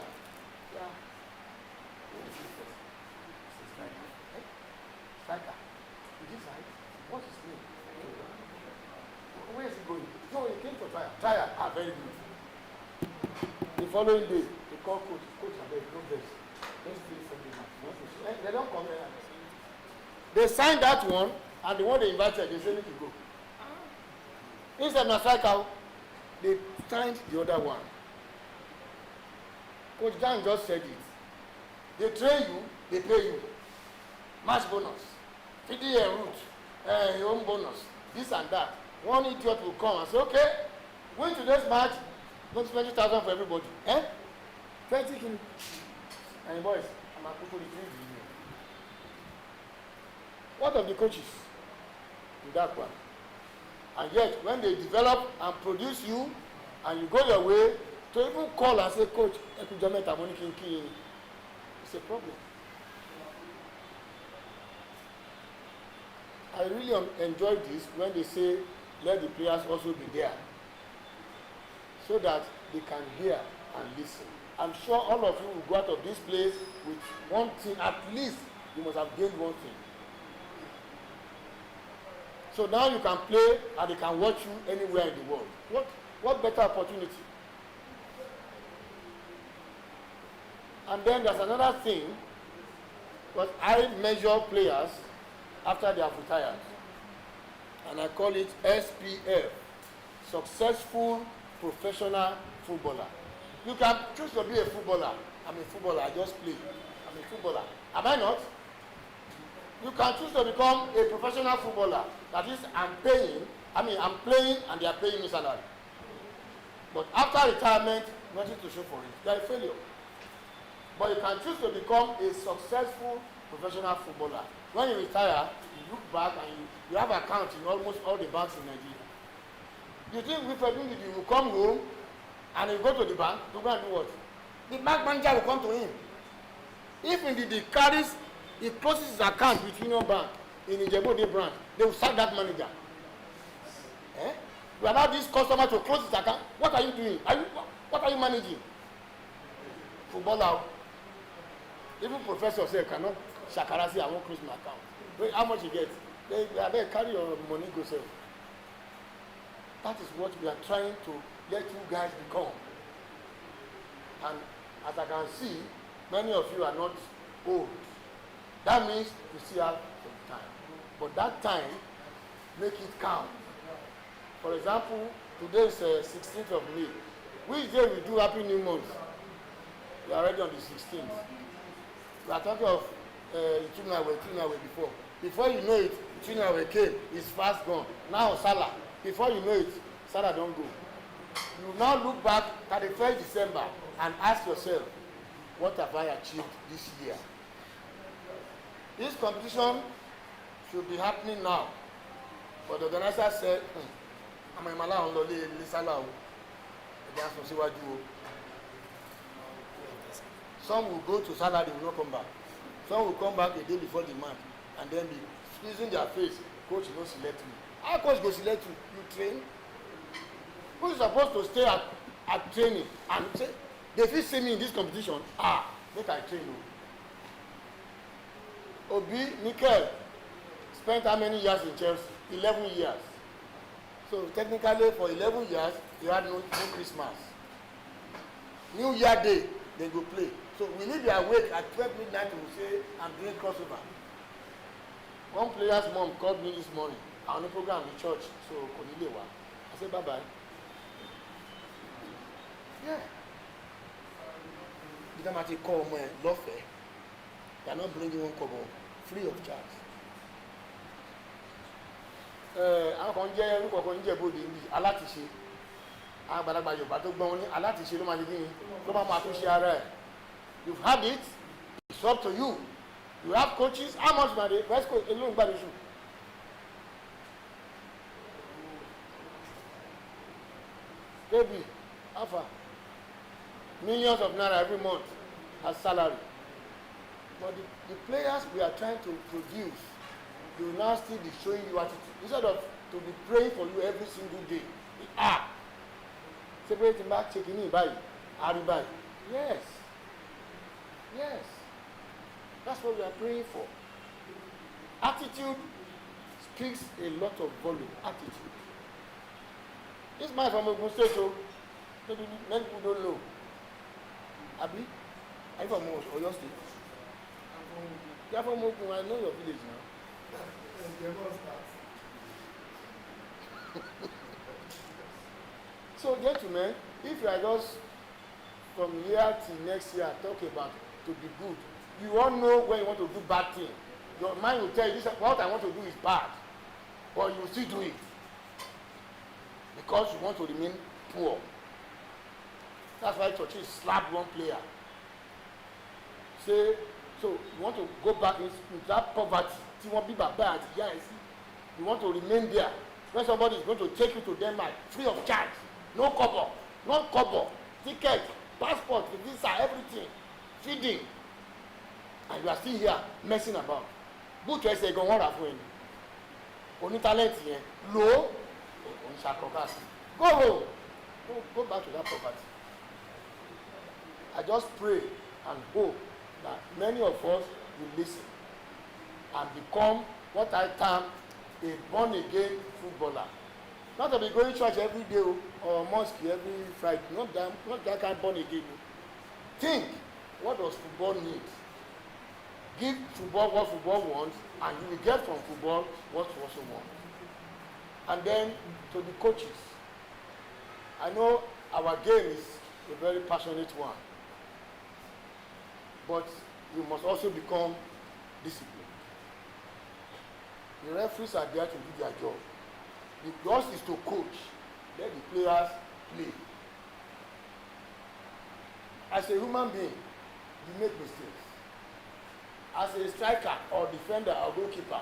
striker. Is this right? What's his name? Where is he going? No, he came for trial. Trial are very good. The following day, they call coach. Coach, I beg, no best. Let's play Sunday match. They don't come here. They signed that one, and the one they invited, they said need to go. Instead of striker, they signed the other one. Coach Dan just said it. They train you, they pay you. Match bonus, feeding a route, your own bonus, this and that. One idiot will come and say, okay, win today's match, 20,000 for everybody. 20 kin. And boys, I'm a people the dream. What of the coaches in that one? And yet, when they develop and produce you, and you go your way, to even call and say, Coach, it's a problem. I really enjoy this when they say, let the players also be there, so that they can hear and listen. I'm sure all of you will go out of this place with one thing, at least you must have gained one thing. So now you can play and they can watch you anywhere in the world. What better opportunity? And then there's another thing, because I measure players after they have retired. And I call it SPF, Successful Professional Footballer. You can choose to be a footballer. I'm a footballer, I just play. I'm a footballer. Am I not? You can choose to become a professional footballer. That is, I'm playing and they are paying me salary. But after retirement, nothing to show for it. They are a failure. But you can choose to become a successful professional footballer. When you retire, you look back and you have accounts in almost all the banks in Nigeria. You think if you will come home and he go to the bank to go and do what? The bank manager will come to him. If indeed he carries, he closes his account with Union Bank in Ijebu branch, they will sack that manager. Eh? You allow this customer to close his account. What are you doing? What are you managing? Footballer. Even professor say cannot shakara say I won't close my account. Wait, how much you get? They carry your money go sell. That is what we are trying to let you guys become. And as I can see, many of you are not old. That means you still have some time. But that time, make it count. For example, today is 16th of May. Which day we do Happy New Month? We are already on the 16th. We are talking of Tunawe before. Before you know it, Tunawe came, it's fast gone. Now Salah. Before you know it, Salah don't go. You now look back 31st December and ask yourself, what have I achieved this year? This competition should be happening now. But the organizer said, some will go to Salah, they will not come back. Some will come back a day before the match and then be squeezing their face. Coach, you don't select me. How coach go select you? You train? Who is supposed to stay at training and say, they fit see me in this competition? Make I train. Obi, Mikel spent how many years in Chelsea? 11 years. So technically for 11 years, you had no Christmas. New Year Day, they go play. So we need their wake at 12 midnight to say, I'm doing crossover. One player's mom called me this morning. I'm on a program in church, so Konilewa. I said, bye-bye. Yeah. You don't have to call me love. They are not bringing one kobo, free of charge. Àwọn kan jẹ́ orúkọ kan Ijebu ní alátiṣe. Àwọn àgbàlagbà Yorùbá tó gbọ́n ní alátiṣe ló máa ṣe kíni ló máa tún ṣe ara ẹ̀. You've had it, it's up to you. You have coaches, how much money? Best coach alone gbà lóṣù. Baby, Alpha, millions of naira every month as salary. But the players we are trying to produce, they will now still be showing you attitude. Instead of to be praying for you every single day. Separating back, checking in, buy, buy. Yes. Yes. That's what we are praying for. Attitude speaks a lot of volume. Attitude. This man from Ogun State, so maybe many people don't know. Abi, are you from Oyo State? You are from Ogun. I know your village now. So, gentlemen, if you are just from here till next year talk about to be good, you all know when you want to do bad thing. Your mind will tell you, this, what I want to do is bad, but you will still do it because you want to remain poor. That's why churches slap one player. Say, so you want to go back into that poverty. You want to be bad. You want to remain there. When somebody is going to take you to Denmark free of charge, no cover, ticket, passport, visa, everything, feeding, and you are still here messing about. Boot to say go on for him. Only talent here, low, go home. Go back to that poverty. I just pray and hope that many of us will listen and become what I term a born-again footballer. Not to be going to church every day or mosque every Friday. Not that kind of born again. Think, what does football need? Give football what football wants, and you will get from football what you also want. And then to the coaches. I know our game is a very passionate one. But you must also become disciplined. The referees are there to do their job. The yours is to coach. Let the players play. As a human being, you make mistakes. As a striker or defender or goalkeeper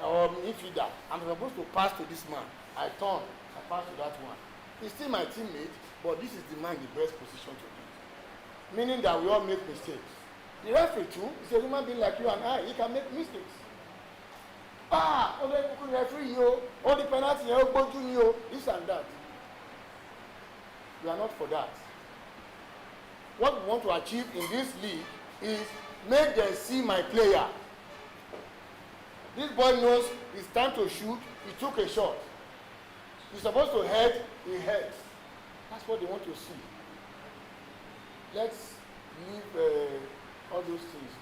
or midfielder, I'm supposed to pass to this man. I turn, I pass to that one. He's still my teammate, but this is the man in the best position to do it. Meaning that we all make mistakes. The referee too is a human being like you and I. He can make mistakes. The referee, all the penalty, this and that. We are not for that. What we want to achieve in this league is make them see my player. This boy knows it's time to shoot. He took a shot. He's supposed to head, he heads. That's what they want to see. Let's leave all those things.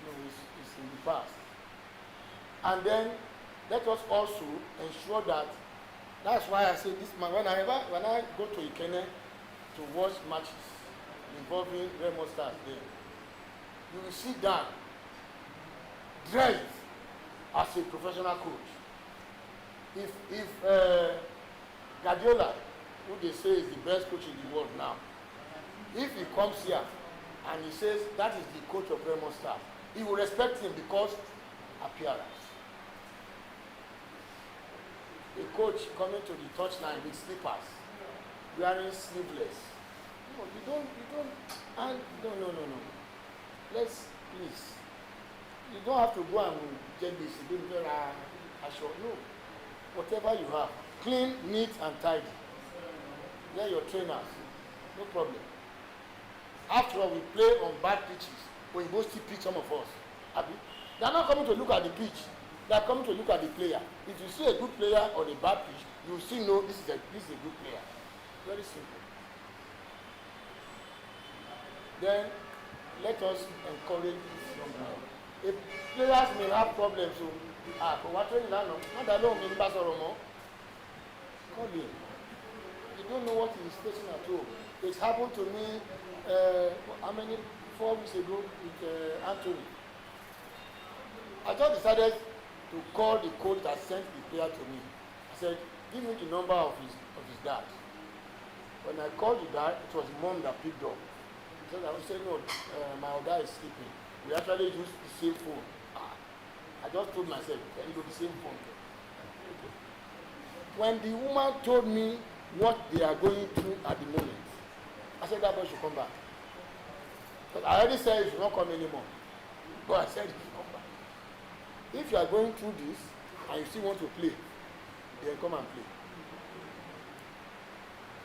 It's in the past. And then let us also ensure that. That's why I say this man. When I go to Ikene to watch matches involving Remo Stars there, you will see that dressed as a professional coach. If Guardiola, who they say is the best coach in the world now, if he comes here and he says that is the coach of Remo Stars, he will respect him because appearance. A coach coming to the touchline with slippers, wearing sleeveless. No, you don't, and no. Let's, please. You don't have to go and get this, you don't wear a short. No. Whatever you have, clean, neat, and tidy. They're your trainers. No problem. After all, we play on bad pitches, but you both still pick some of us. Abi? They're not coming to look at the pitch. They're coming to look at the player. If you see a good player on a bad pitch, you still know this is a good player. Very simple. Then let us encourage this young man. If players may have problems, so what training now? Not that long in Basoromo. Call him. You don't know what he is facing at all. It happened to me. How many? 4 weeks ago with Anthony. I just decided to call the coach that sent the player to me. I said, give me the number of his dad. When I called the dad, it was mom that picked up. So I said, no, my dad is sleeping. We actually use the same phone. I just told myself, can you go the same phone? When the woman told me what they are going through at the moment, I said that boy should come back. But I already said he should not come anymore. But I said he should come back. If you are going through this and you still want to play, then come and play.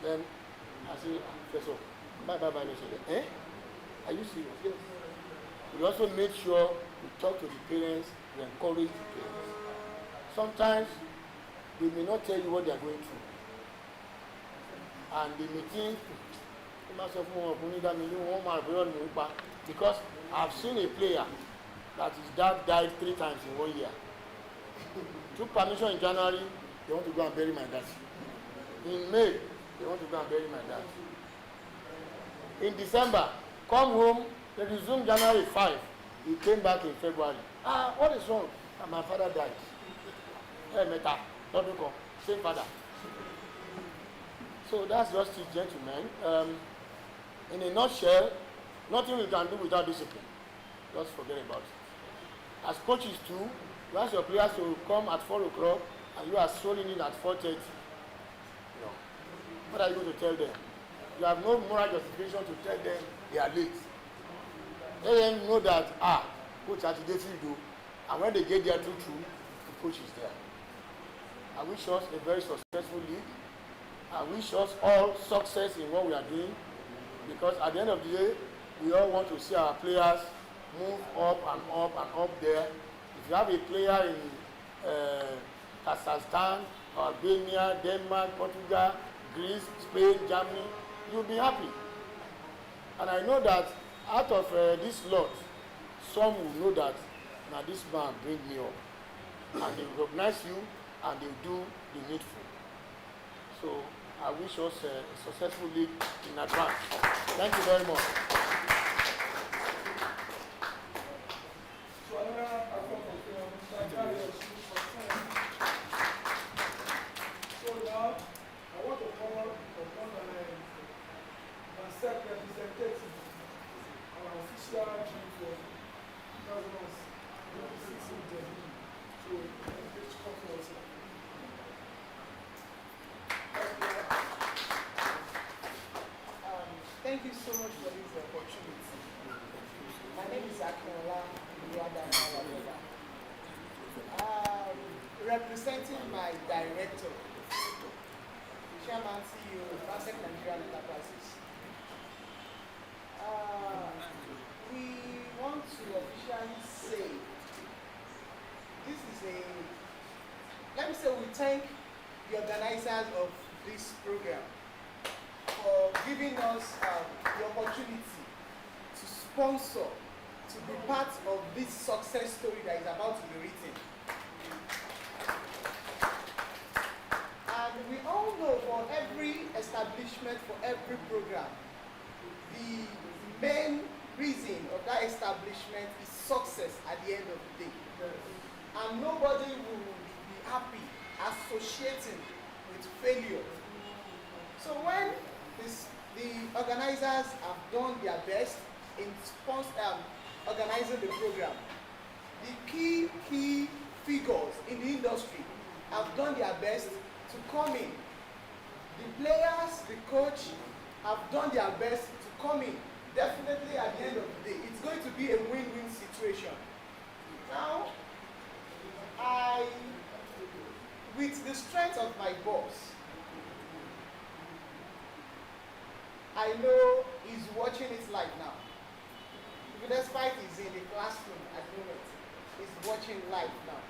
Then I say, Professor, bye. Eh? Are you serious? Yes. We also make sure we talk to the parents, we encourage the parents. Sometimes they may not tell you what they are going through. And they may think, because I've seen a player that his dad died 3 times in 1 year. Took permission in January, they want to go and bury my dad. In May, they want to go and bury my dad. In December, come home, they resumed January 5. He came back in February. What is wrong? My father died. Hey, Meta, don't come. Same father. So that's just it, gentlemen. In a nutshell, nothing we can do without discipline. Just forget about it. As coaches too, you ask your players to come at 4 o'clock and you are strolling in at 4:30. No. What are you going to tell them? You have no moral justification to tell them they are late. Let them know that, coach at the field, and when they get there too, the coach is there. I wish us a very successful league. I wish us all success in what we are doing, because at the end of the day, we all want to see our players move up and up and up there. If you have a player in Kazakhstan, Albania, Denmark, Portugal, Greece, Spain, Germany, you'll be happy. And I know that out of this lot, some will know that now this man bring me up. And they recognize you and they do the needful. So I wish us a successful league in advance. Thank you very much. So another platform of So now I want to call upon myself representative, our official chief for governance, 26 in Ijebu. So let's come for us. representing my director, Chairman CEO of Asset Nigerian Enterprises. We want to officially say this is let me say we thank the organizers of this program for giving us the opportunity to sponsor, to be part of this success story that is about to be written. And we all know for every establishment, for every program, the main reason of that establishment is success at the end of the day. And nobody will be happy associating with failure. So when the organizers have done their best in organizing the program, the key figures in the industry have done their best to come in. The players, the coach have done their best to come in. Definitely at the end of the day, it's going to be a win-win situation. Now, with the strength of my boss, I know he's watching it live now. Despite he's in the classroom at the moment, he's watching live now.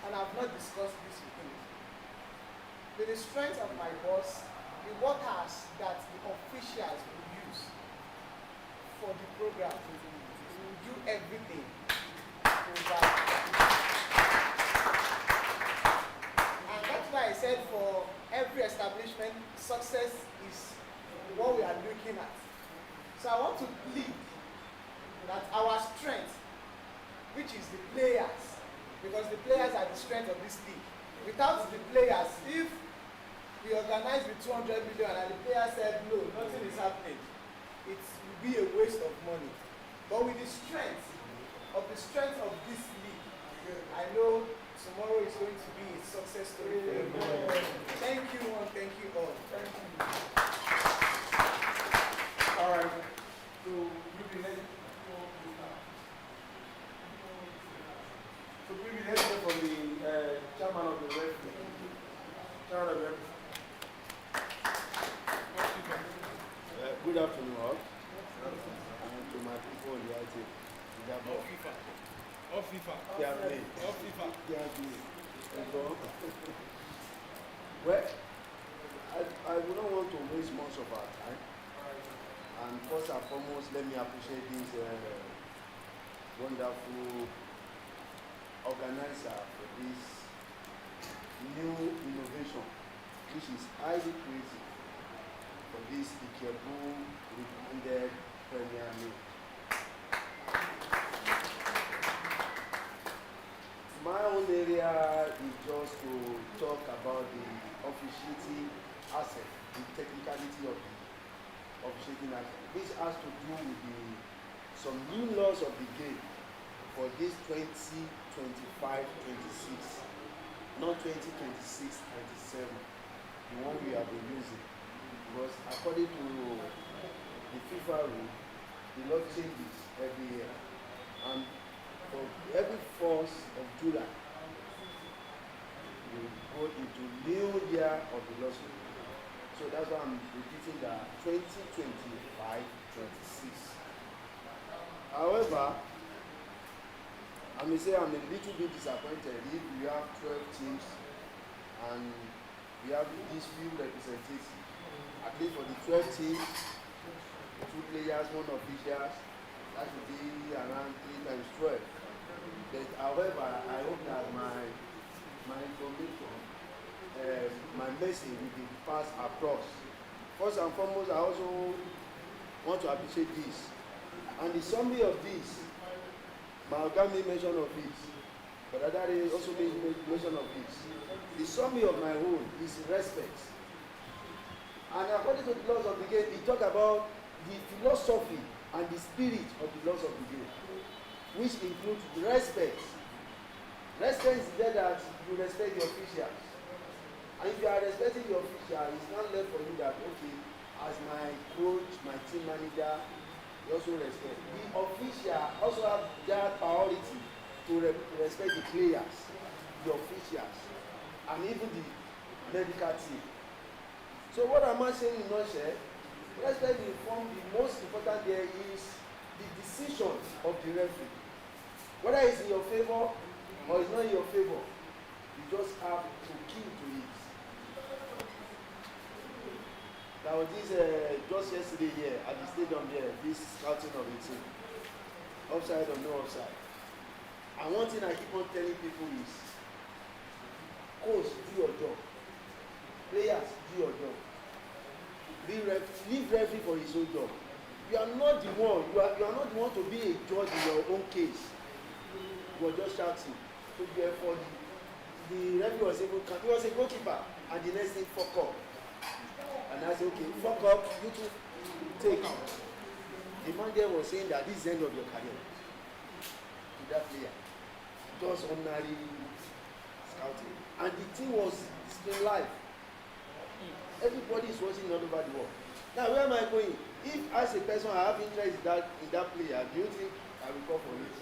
And I've not discussed this with him. With the strength of my boss, the workers that the officials will use for the program will do everything to that. And that's why I said for every establishment, success is what we are looking at. So I want to plead that our strength, which is the players, because the players are the strength of this league. Without the players, if we organize with 200 million and the players said no, nothing is happening, it will be a waste of money. But with the strength of this league, I know tomorrow is going to be a success story for everyone. Thank you one, thank you all. Thank you. All right. So maybe let's hear from the chairman of the referee. Chairman of the referee. Good afternoon, all. And to my people in the IT. Off FIFA. Off FIFA. Yeah, me. Off FIFA. Yeah, me. Well, I would not want to waste much of our time. And first and foremost, let me appreciate this wonderful organizer for this new innovation, which is highly creative for this Ijebu rebranded Premier League. My own area is just to talk about the officiating aspect, the technicality of the officiating aspect, which has to do with some new laws of the game for this 2025-26, not 2026-27, the one we have been using. Because according to the FIFA rule, the law changes every year. And for every 1st of July, we go into new year of the lawsuit. So that's why I'm repeating that 2025-26. However, I may say I'm a little bit disappointed if we have 12 teams and we have these few representatives. At least for the 12 teams, 2 players, 1 official, that should be around 3 times 12. But however, I hope that my information, my message will be passed across. First and foremost, I also want to appreciate this. And the summary of this, my Oga made mention of it, but other also made mention of this. The summary of my own is respect. And according to the laws of the game, it talks about the philosophy and the spirit of the laws of the game, which includes respect. Respect is there that you respect the officials. And if you are respecting the official, it's not left for you that, okay, as my coach, my team manager, you also respect. The official also have their priority to respect the players, the officials. and even the medical team. So what am I saying in a nutshell? Let's get informed. The most important there is the decision of the referee. Whether it's in your favor or it's not in your favor, you just have to key to it. There was this just yesterday here at the stadium here, this scouting of the team. Offside or no offside. And one thing I keep on telling people is, coach, do your job. Players, do your job. Leave referee for his own job. You are not the one. You are not the one to be a judge in your own case. You are just shouting. So therefore, the referee was able. He was a goalkeeper, and the next thing, fuck up. And I said, okay, fuck up. You two take it. The man there was saying that this is the end of your career. To that player, just ordinary scouting, and the thing was still live. Everybody is watching all over the world. Now, where am I going? If as a person I have interest in that player, do you think I will call for it?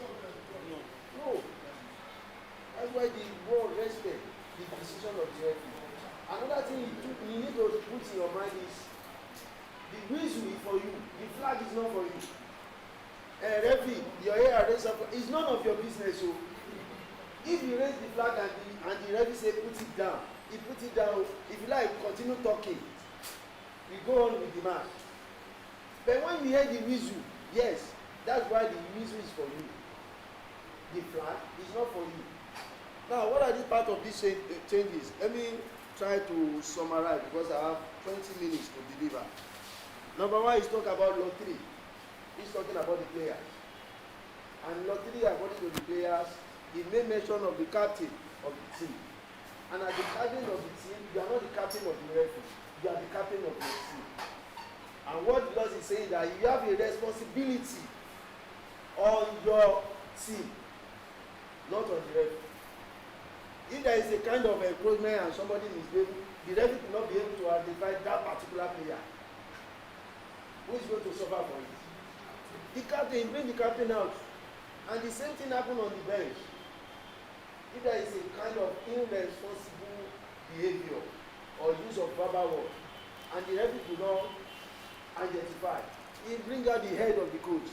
No. That's why the world respect the decision of the referee. Another thing you need to put in your mind is the whistle is for you. The flag is not for you. Referee, your hair raised up. It's none of your business. So if you raise the flag and the referee say put it down, he put it down. If you like, continue talking. We go on with the match. But when you hear the whistle, yes, that's why the whistle is for you. The flag is not for you. Now, what are the part of these changes? Let me try to summarize because I have 20 minutes to deliver. Number one is talk about lottery. He's talking about the players. And lottery, according to the players, he made mention of the captain of the team. And as the captain of the team, you are not the captain of the referee. You are the captain of your team. And what the Lord is saying that you have a responsibility on your team, not on the referee. If there is a kind of encroachment and somebody is able, the referee will not be able to identify that particular player. Who is going to suffer for it? The captain, bring the captain out. And the same thing happened on the bench. If there is a kind of irresponsible behavior or use of verbal word, and the referee will not identify, he bring out the head of the coach.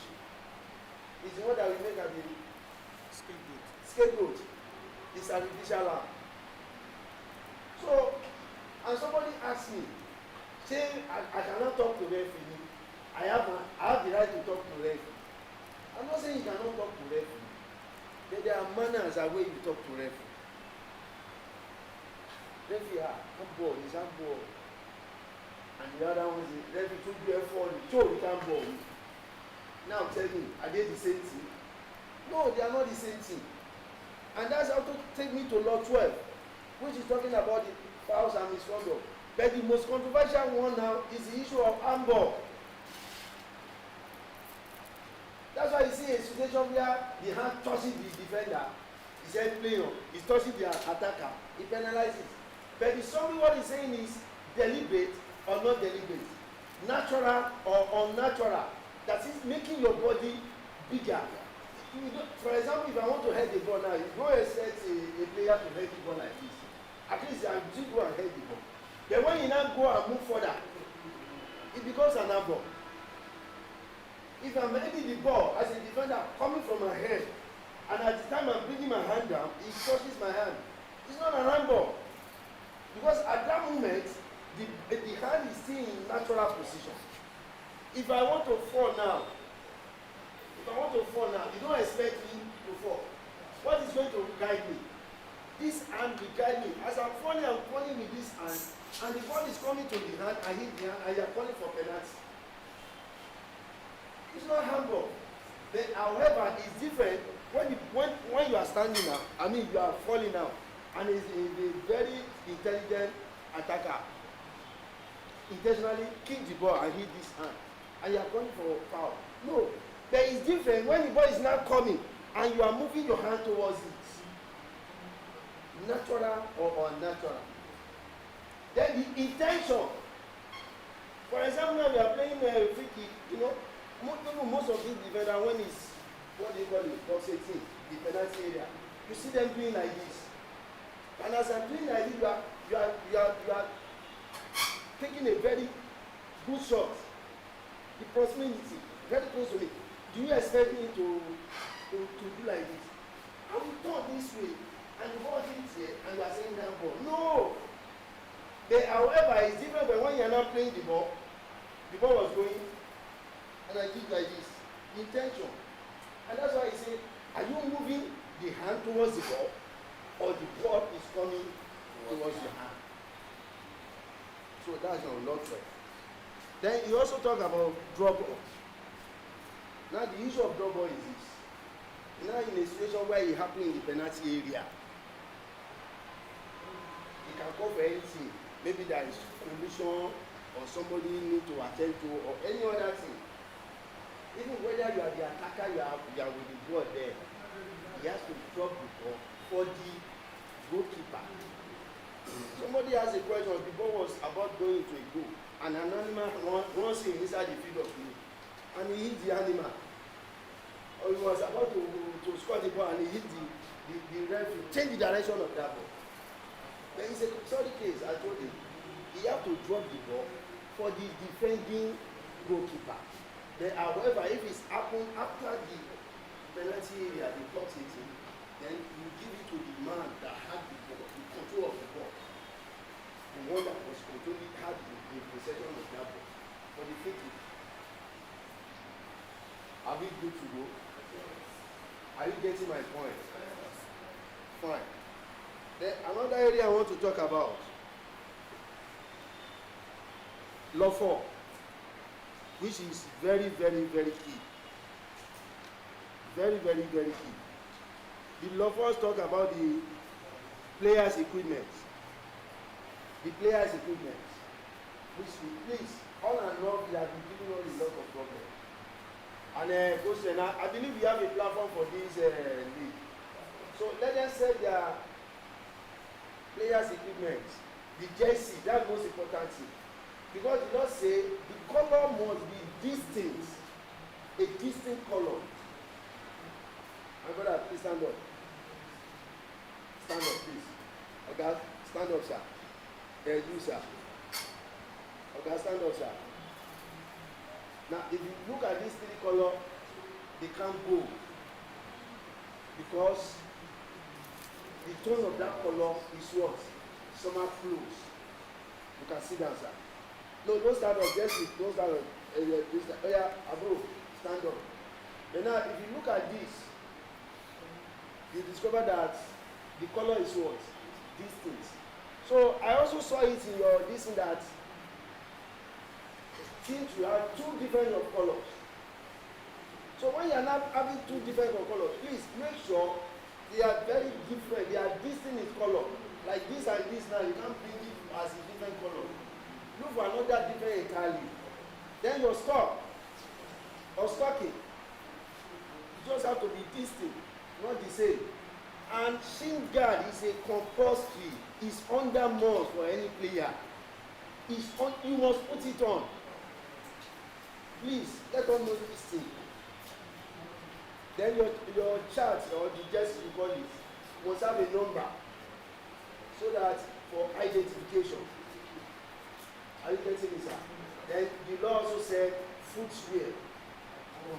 It's the one that we make at the scapegoat. The sacrificial lamb. So, and somebody asked me, say I cannot talk to referee. I have the right to talk to referee. I'm not saying you cannot talk to referee. There are manners and way you talk to referee. Referee, handball is handball. And the other one is referee took you for the show the handball. Now tell me, are they the same thing? No, they are not the same thing. And that's how to take me to Law 12, which is talking about the fouls and misconduct. But the most controversial one now is the issue of handball. That's why you see a situation where the hand touches the defender, he said player, he's touching the attacker, he penalizes. But the summary what he's saying is deliberate or not deliberate, natural or unnatural. That is making your body bigger. For example, if I want to head the ball now, you go expect a player to head the ball like this. At least I do go and head the ball. Then when you now go and move further, it becomes an handball. If I'm heading the ball as a defender coming from my hand, and at the time I'm bringing my hand down, it touches my hand. It's not a handball. Because at that moment, the hand is still in natural position. If I want to fall now, you don't expect me to fall. What is going to guide me? This hand will guide me. As I'm falling with this hand, and the ball is coming to the hand, I hit the hand, and you are calling for penalty. It's not handball. But however, it's different when you are standing now, I mean you are falling now, and it's a very intelligent attacker. Intentionally kick the ball and hit this hand, and you are going for a foul. No. But it's different when the ball is now coming and you are moving your hand towards it. Natural or unnatural. Then the intention. For example, now we are playing a free kick, you know, most of these defenders, when it's what they call it, box 18, the penalty area, you see them doing like this. And as I'm doing like this, you are taking a very good shot. The proximity, very close to me. Do you expect me to do like this? I will turn this way, and the ball hits here, and you are saying that ball. No! However, it's different when you are not playing the ball was going, and I did like this. The intention. And that's why I say, are you moving the hand towards the ball, or the ball is coming towards your hand? So that's your Lord prayer. Then you also talk about drop off. Now the issue of drop off is this. Now in a situation where it happens in the penalty area, you can call for anything. Maybe there is collision or somebody need to attend to or any other thing. Even whether you are the attacker, you are with the ball there, he has to drop the ball for the goalkeeper. Somebody has a question, the ball was about going to a goal, and an animal runs him inside the field of play, and he hit the animal. Or he was about to score the ball and he hit the referee, change the direction of that ball. There is a sorry case, I told him, he have to drop the ball for the defending goalkeeper. Then, however, if it's happened after the penalty area, the clock hitting, then you give it to the man that had the ball, the control of the ball. The one that was controlling had the possession of that ball for the free kick. Are we good to go? Are you getting my point? Fine. Then another area I want to talk about. Law 4, which is very, very, very key. Very, very, very key. The law 4 talk about the players' equipment. The players' equipment. Which please, all and all, we have been giving us a lot of problems. And question, I believe we have a platform for this league. So let them set their players' equipment. The jersey, that's the most important thing. Because you don't say the color must be distinct, a distinct color. My brother, please stand up. Stand up, please. Okay, stand up, sir. You, sir. Okay, stand up, sir. Now, if you look at these three colors, they can't go because the tone of that color is what? Summer flows. You can see that, sir. No, don't stand up. Just don't stand up. Oh yeah, Abu, stand up. But now, if you look at this, you discover that the color is what? Distinct. So I also saw it in your this thing that since you have two different of colors. So when you are not having two different of colors, please make sure they are very different. They are distinct in color. Like this and this now, you can't bring it as a different color. Look for another different entirely. Then your stock or stocking, you just have to be distinct, not the same. And shin guard is a compulsory. It's under must for any player. It's on, you must put it on. Please let us know this thing. Then your chart or the jersey you call it must have a number so that for identification. Are you getting it, sir? Then the law also said footwear,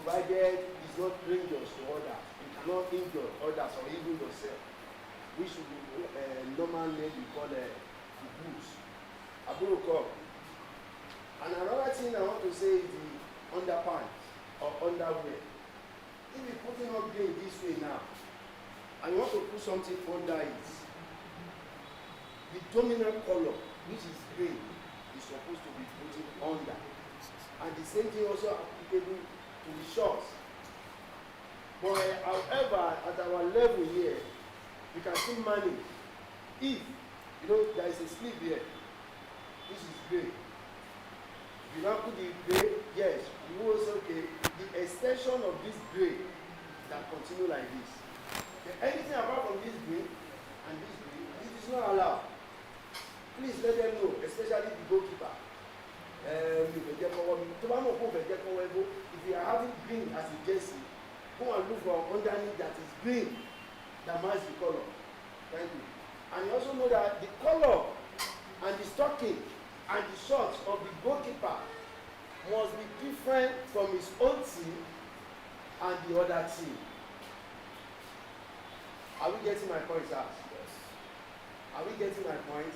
provided is not dangerous to others. You cannot injure others or even yourself. We should be normal name we call the boots. Aburoko. And another thing I want to say is the underpants or underwear. If you're putting on green this way now, and you want to put something under it, the dominant color, which is green, is supposed to be putting under. And the same thing also applicable to the shorts. But however, at our level here, we can still manage. If, you know, there is a sleeve here, this is gray. If you now put the gray, yes, you will say, okay, the extension of this gray can continue like this. Then anything apart from this gray and this gray, it is not allowed. Please let them know, especially the goalkeeper. If you are having green as a jersey, go and look for underneath that is green that matches the color. Thank you. And you also know that the color and the stocking and the shorts of the goalkeeper must be different from his own team and the other team. Are we getting my point, sir? Are we getting my point?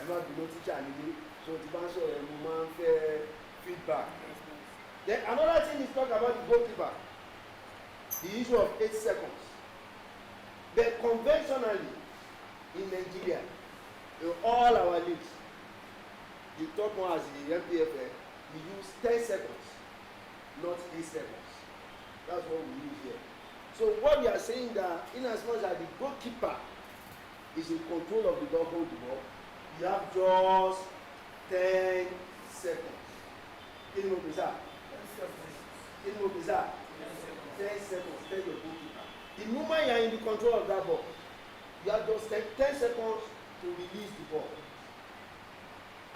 Ẹ má bínú teacher nílé, so ti bá ń sọ̀rọ̀ ẹ̀ mo máa ń fẹ́ feedback. Then another thing is talk about the goalkeeper, the issue of 8 seconds. But conventionally in Nigeria, in all our leagues, the top one as the MPFL, we use 10 seconds, not 8 seconds. That's what we use here. So what we are saying that in as much as the goalkeeper is in control of the ball, hold the ball, you have just 10 seconds. In Mobisa, 10 seconds, tell your goalkeeper. The moment you are in the control of that ball, you have just 10 seconds to release the ball.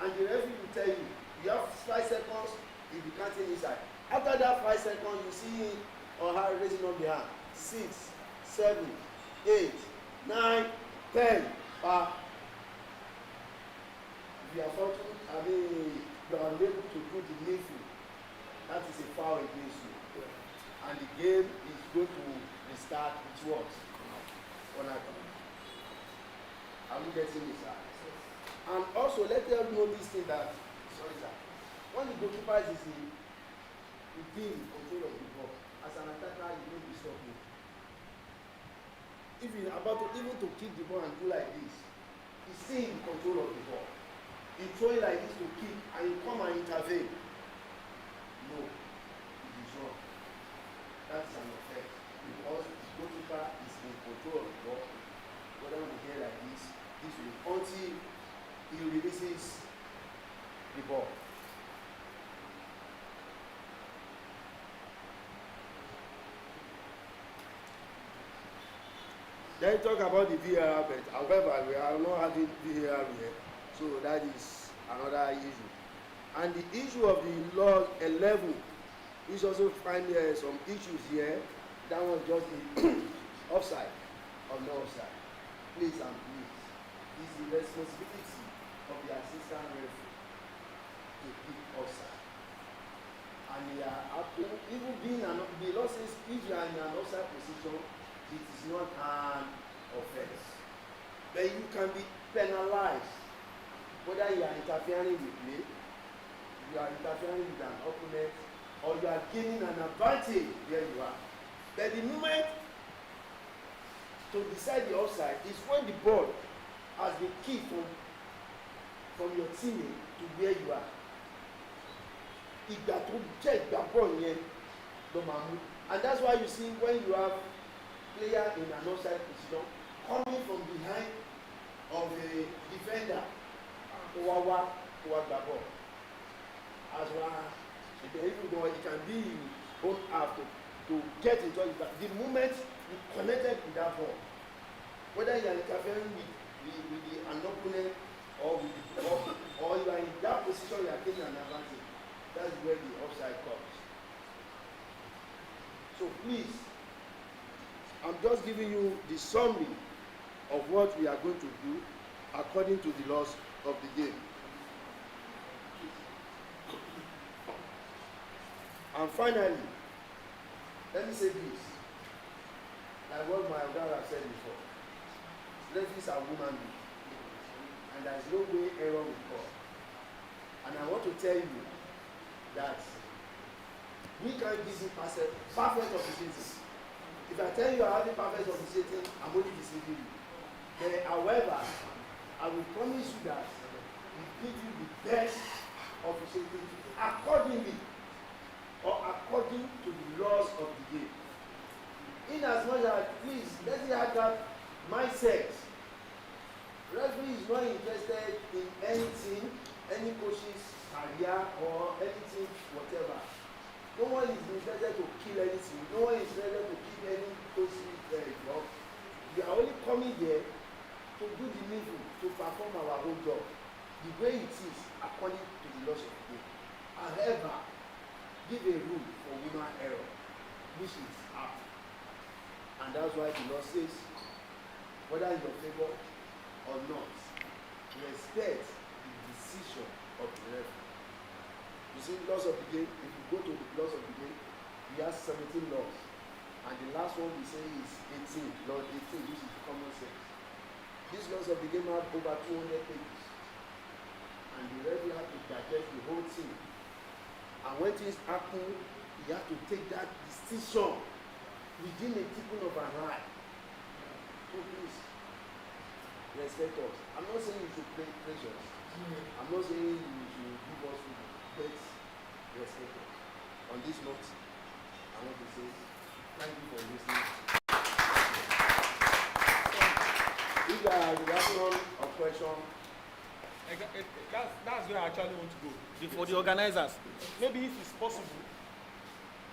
And the referee will tell you, you have 5 seconds if you can't take inside. After that 5 seconds, you see him or her raising up the hand. 6, 7, 8, 9, 10. If you are fortunate, you are unable to do the needful, that is a foul against you. And the game is going to restart with what? Are we getting this, sir? And also, let them know this thing that, sorry, sir, when the goalkeeper is in control of the ball, as an attacker, you need to stop him. If he's about to even to kick the ball and do like this, he's still in control of the ball. He throw it like this to kick and he come and intervene. No, it is wrong. That's an offense because the goalkeeper is in control of the ball. Whether we get like this will until he releases the ball. Then talk about the VAR, but however, we are not having VAR here, so that is another issue. And the issue of the law 11, which also find some issues here. That was just the offside or no offside. Please and please, it's the responsibility of the assistant referee to pick offside. And they are even being the law says if you are in an offside position, it is not an offense. But you can be penalized whether you are interfering with play, you are interfering with an opponent, or you are gaining an advantage where you are. But the moment to decide the offside is when the ball has been kicked from your teammate to where you are. Ìgbà tó jẹ́ ìgbàgbọ́ yẹn ló máa mú. And that's why you see when you have player in an offside position coming from behind of a defender, Owawa gbàgbọ́. As well, even though it can be in own half to get into it, the moment you connected with that ball, whether you are interfering with an opponent or with the ball, or you are in that position, you are taking an advantage. That's where the offside comes. So please, I'm just giving you the summary of what we are going to do according to the laws of the game. And finally, let me say this, like what my brother said before. Referees are human beings, and there is no way error will come. And I want to tell you that we can't give you perfect officiating. If I tell you I have the perfect officiating, I'm only deceiving you. Then, however, I will promise you that we give you the best officiating accordingly or according to the laws of the game. In as much as, please, let's have that mindset. Referee is not interested in anything, any coach's career or anything, whatever. No one is interested to kill anything. No one is interested to kill any coach's job. We are only coming there to do the needful, to perform our own job the way it is according to the laws of the game. However, give a rule for human error, which is up. And that's why the law says, whether in your favor or not, respect the decision of the referee. You see, laws of the game, if you go to the laws of the game, we have 17 laws. And the last one we say is 18, law 18, which is the common sense. These laws of the game have over 200 pages. And the referee has to digest the whole thing. And when things happen, you have to take that decision within a twinkling of an eye. So please, respect us. I'm not saying you should play pressures. I'm not saying you should give us food, but respect us. On this note, I want to say thank you for listening. If there are reaction or question, that's where I actually want to go. For the organizers, maybe if it's possible,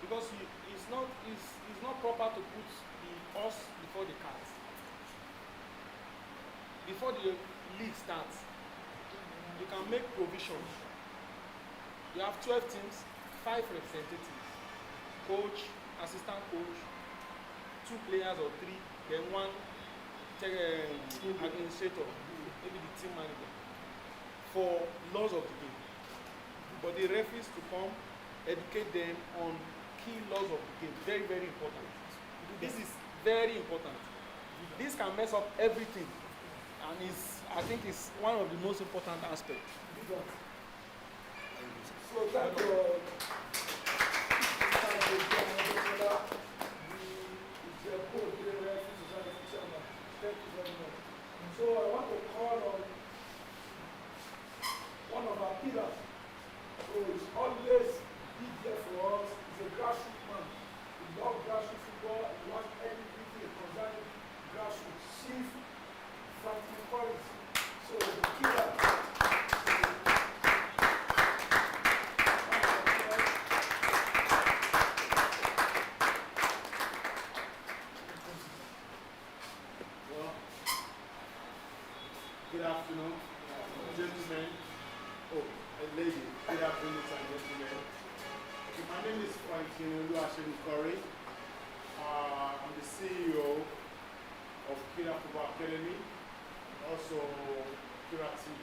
because it's not proper to put the horse before the cart. Before the league starts, you can make provisions. You have 12 teams, 5 representatives, coach, assistant coach, 2 players or 3, then 1 administrator, maybe the team manager, for laws of the game. But the referees to come, educate them on key laws of the game. Very, very important. This is very important. This can mess up everything, and I think it's one of the most important aspects. So thank you. Thank you very much. So I want to call on one of our pillars. So it's always be there for us. He's a grassroots man. He loves grassroots football. He wants everything concerning grassroots. Chief Franklin Collins. So the killer. Good afternoon, gentlemen. Oh, a lady. Good afternoon, gentlemen. Okay, my name is Franklin Curry. I'm the CEO of Kira Football Academy, also Kira TV.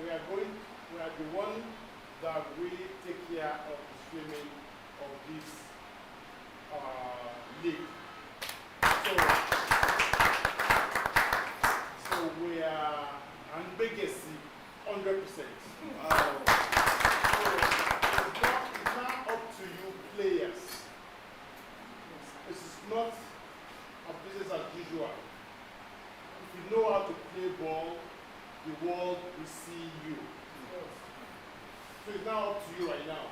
We are the one that really take care of the streaming of this league. So we are ambiguous 100%. So it's not up to you players. This is not a business as usual. If you know how to play ball, the world will see you. So it's now up to you right now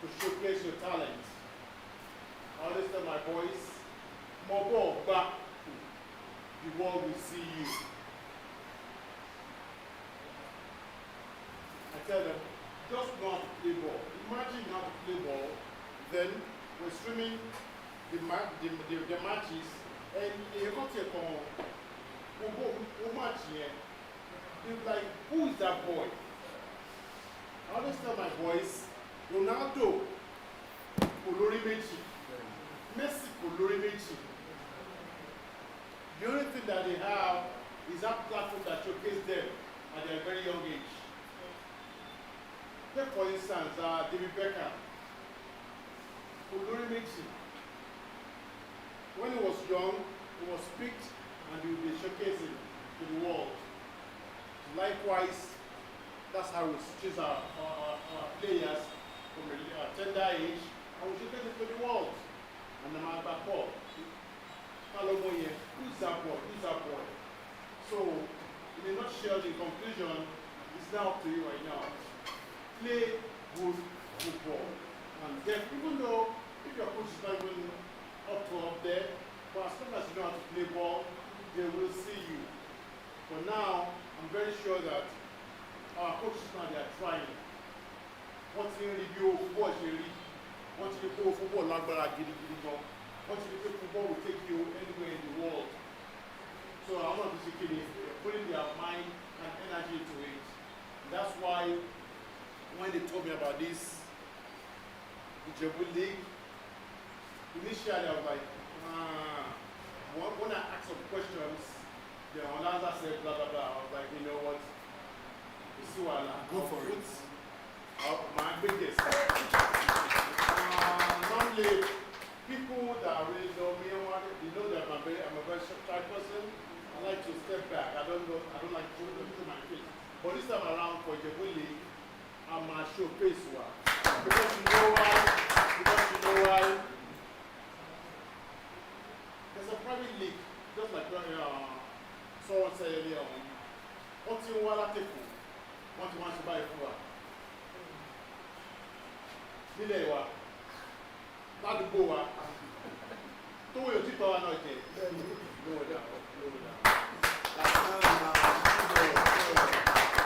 to showcase your talent. I always tell my boys, more ball back. The world will see you. I tell them, just know how to play ball. Imagine how to play ball, then we're streaming the matches, and you go to a match here. They're like, who is that boy? I always tell my boys, Ronaldo, Olori Meji, Messi, Olori Meji. The only thing that they have is that platform that showcases them at their very young age. Take for instance, David Beckham, Olori Meji. When he was young, he was picked and he would be showcasing to the world. Likewise, that's how we choose our players from a tender age, and we showcase it to the world. And I'm back up. Who's that boy? Who's that boy? So, in a nutshell, in conclusion, it's now up to you right now. Play good football. And then, even though if your coach is not even up there, but as long as you know how to play ball, they will see you. But now, I'm very sure that our coaches now, they are trying. What's in review football, what's in the football, Lagbara, Gidi, once you play football will take you anywhere in the world. So I'm not basically putting their mind and energy to it. And that's why when they told me about this Ijebu League, initially I was like, when I asked some questions, The announcer said blah blah blah. I was like, you know what? You see what? Go for it. My biggest. Normally, people that really know me, they know that I'm a very shy person. I like to step back. I don't like to show my face. But this time around for Ijebu League, I'm a show face one. Because you know why? There's a private league, just like someone said earlier on. What's in Walateko? What you want to buy for? Nílẹ̀ wa, ládùúgbò wa, tó wòye òtítọ́ wa náà jẹ.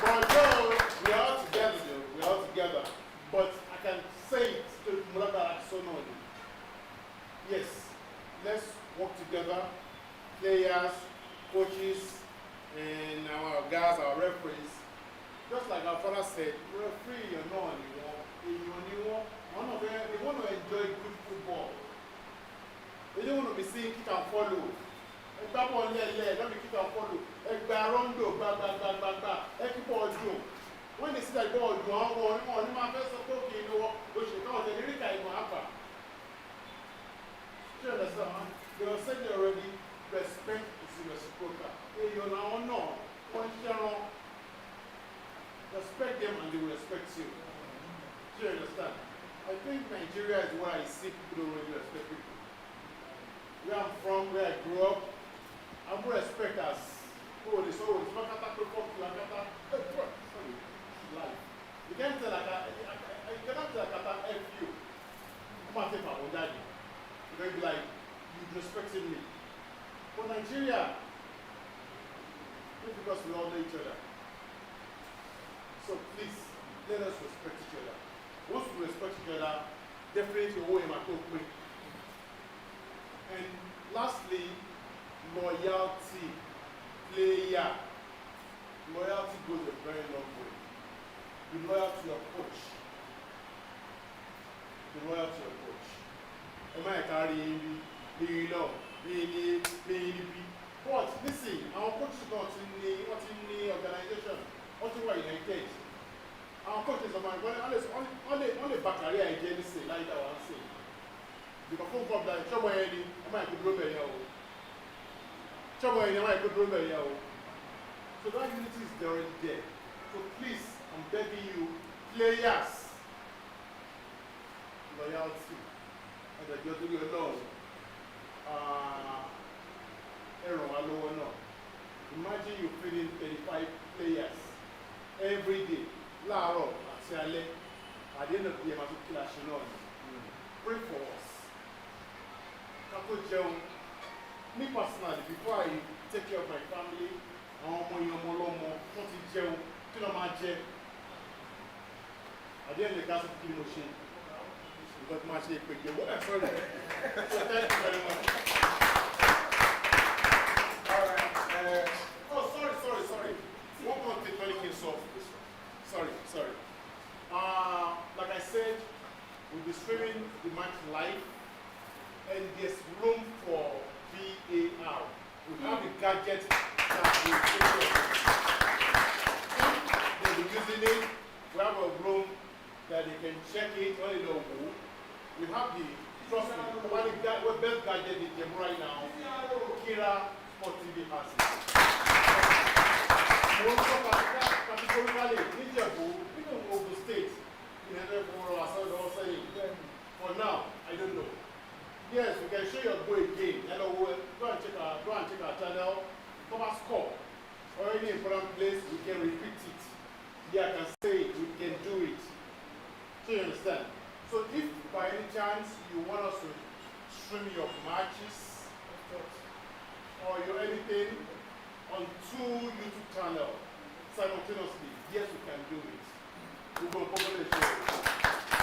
But though we are all together, but I can say it to Mulaba Sonoli. Yes, let's work together, players, coaches, and our guys, our referees. Just like our father said, referee, you know, they want to enjoy good football. They don't want to be seeing kick and follow. Let me kick and follow. When they see that ball, you know what? You understand? They were saying already, respect is reciprocal. You know, respect them and they will respect you. Do you understand? I think Nigeria is where I see people don't really respect people. Where I'm from, where I grew up, I'm more respect as sorry. You can't tell like you cannot tell like F you. Come and take my own daddy. You're going to be like, you respecting me. But Nigeria, just because we all know each other. So please, let us respect each other. Once we respect each other, definitely we will talk quick. And lastly, loyalty. Player. Loyalty goes a very long way. Be loyal to your coach. Be loyal to your coach. Am I carrying but listen, our coach is not in the organization. What do I engage? Our coaches are my only back career I didn't say, like that one say. Because phone call that trouble any, I might could roll here. Trouble any, I might could roll here. So that unity is already there. So please, I'm begging you, players, loyalty, and that you're doing alone. Imagine you feeding 35 players every day. Laro, at the end of the day, pray for us. Me personally, before I take care of my family, at the end of the gas of the machine, because my shape is sorry. So thank you very much. Alright. Sorry. One more thing, sorry. Like I said, we'll be streaming the match live, and there's room for VAR. We have the gadget that they'll be using it. We have a room that they can check it when they don't move. We have the, trust me, one of the best gadget in Ijebu right now, Kira Sport TV has it. Also, particularly in Ijebu, even Ogun State, for now, I don't know. Yes, we can show your goal again. Hello, go and check our channel, cover score. Or any important place, we can repeat it. Yeah, I can say it, we can do it. So you understand? So if by any chance you want us to stream your matches or your anything on 2 YouTube channels simultaneously, yes, we can do it. We're going to probably show it.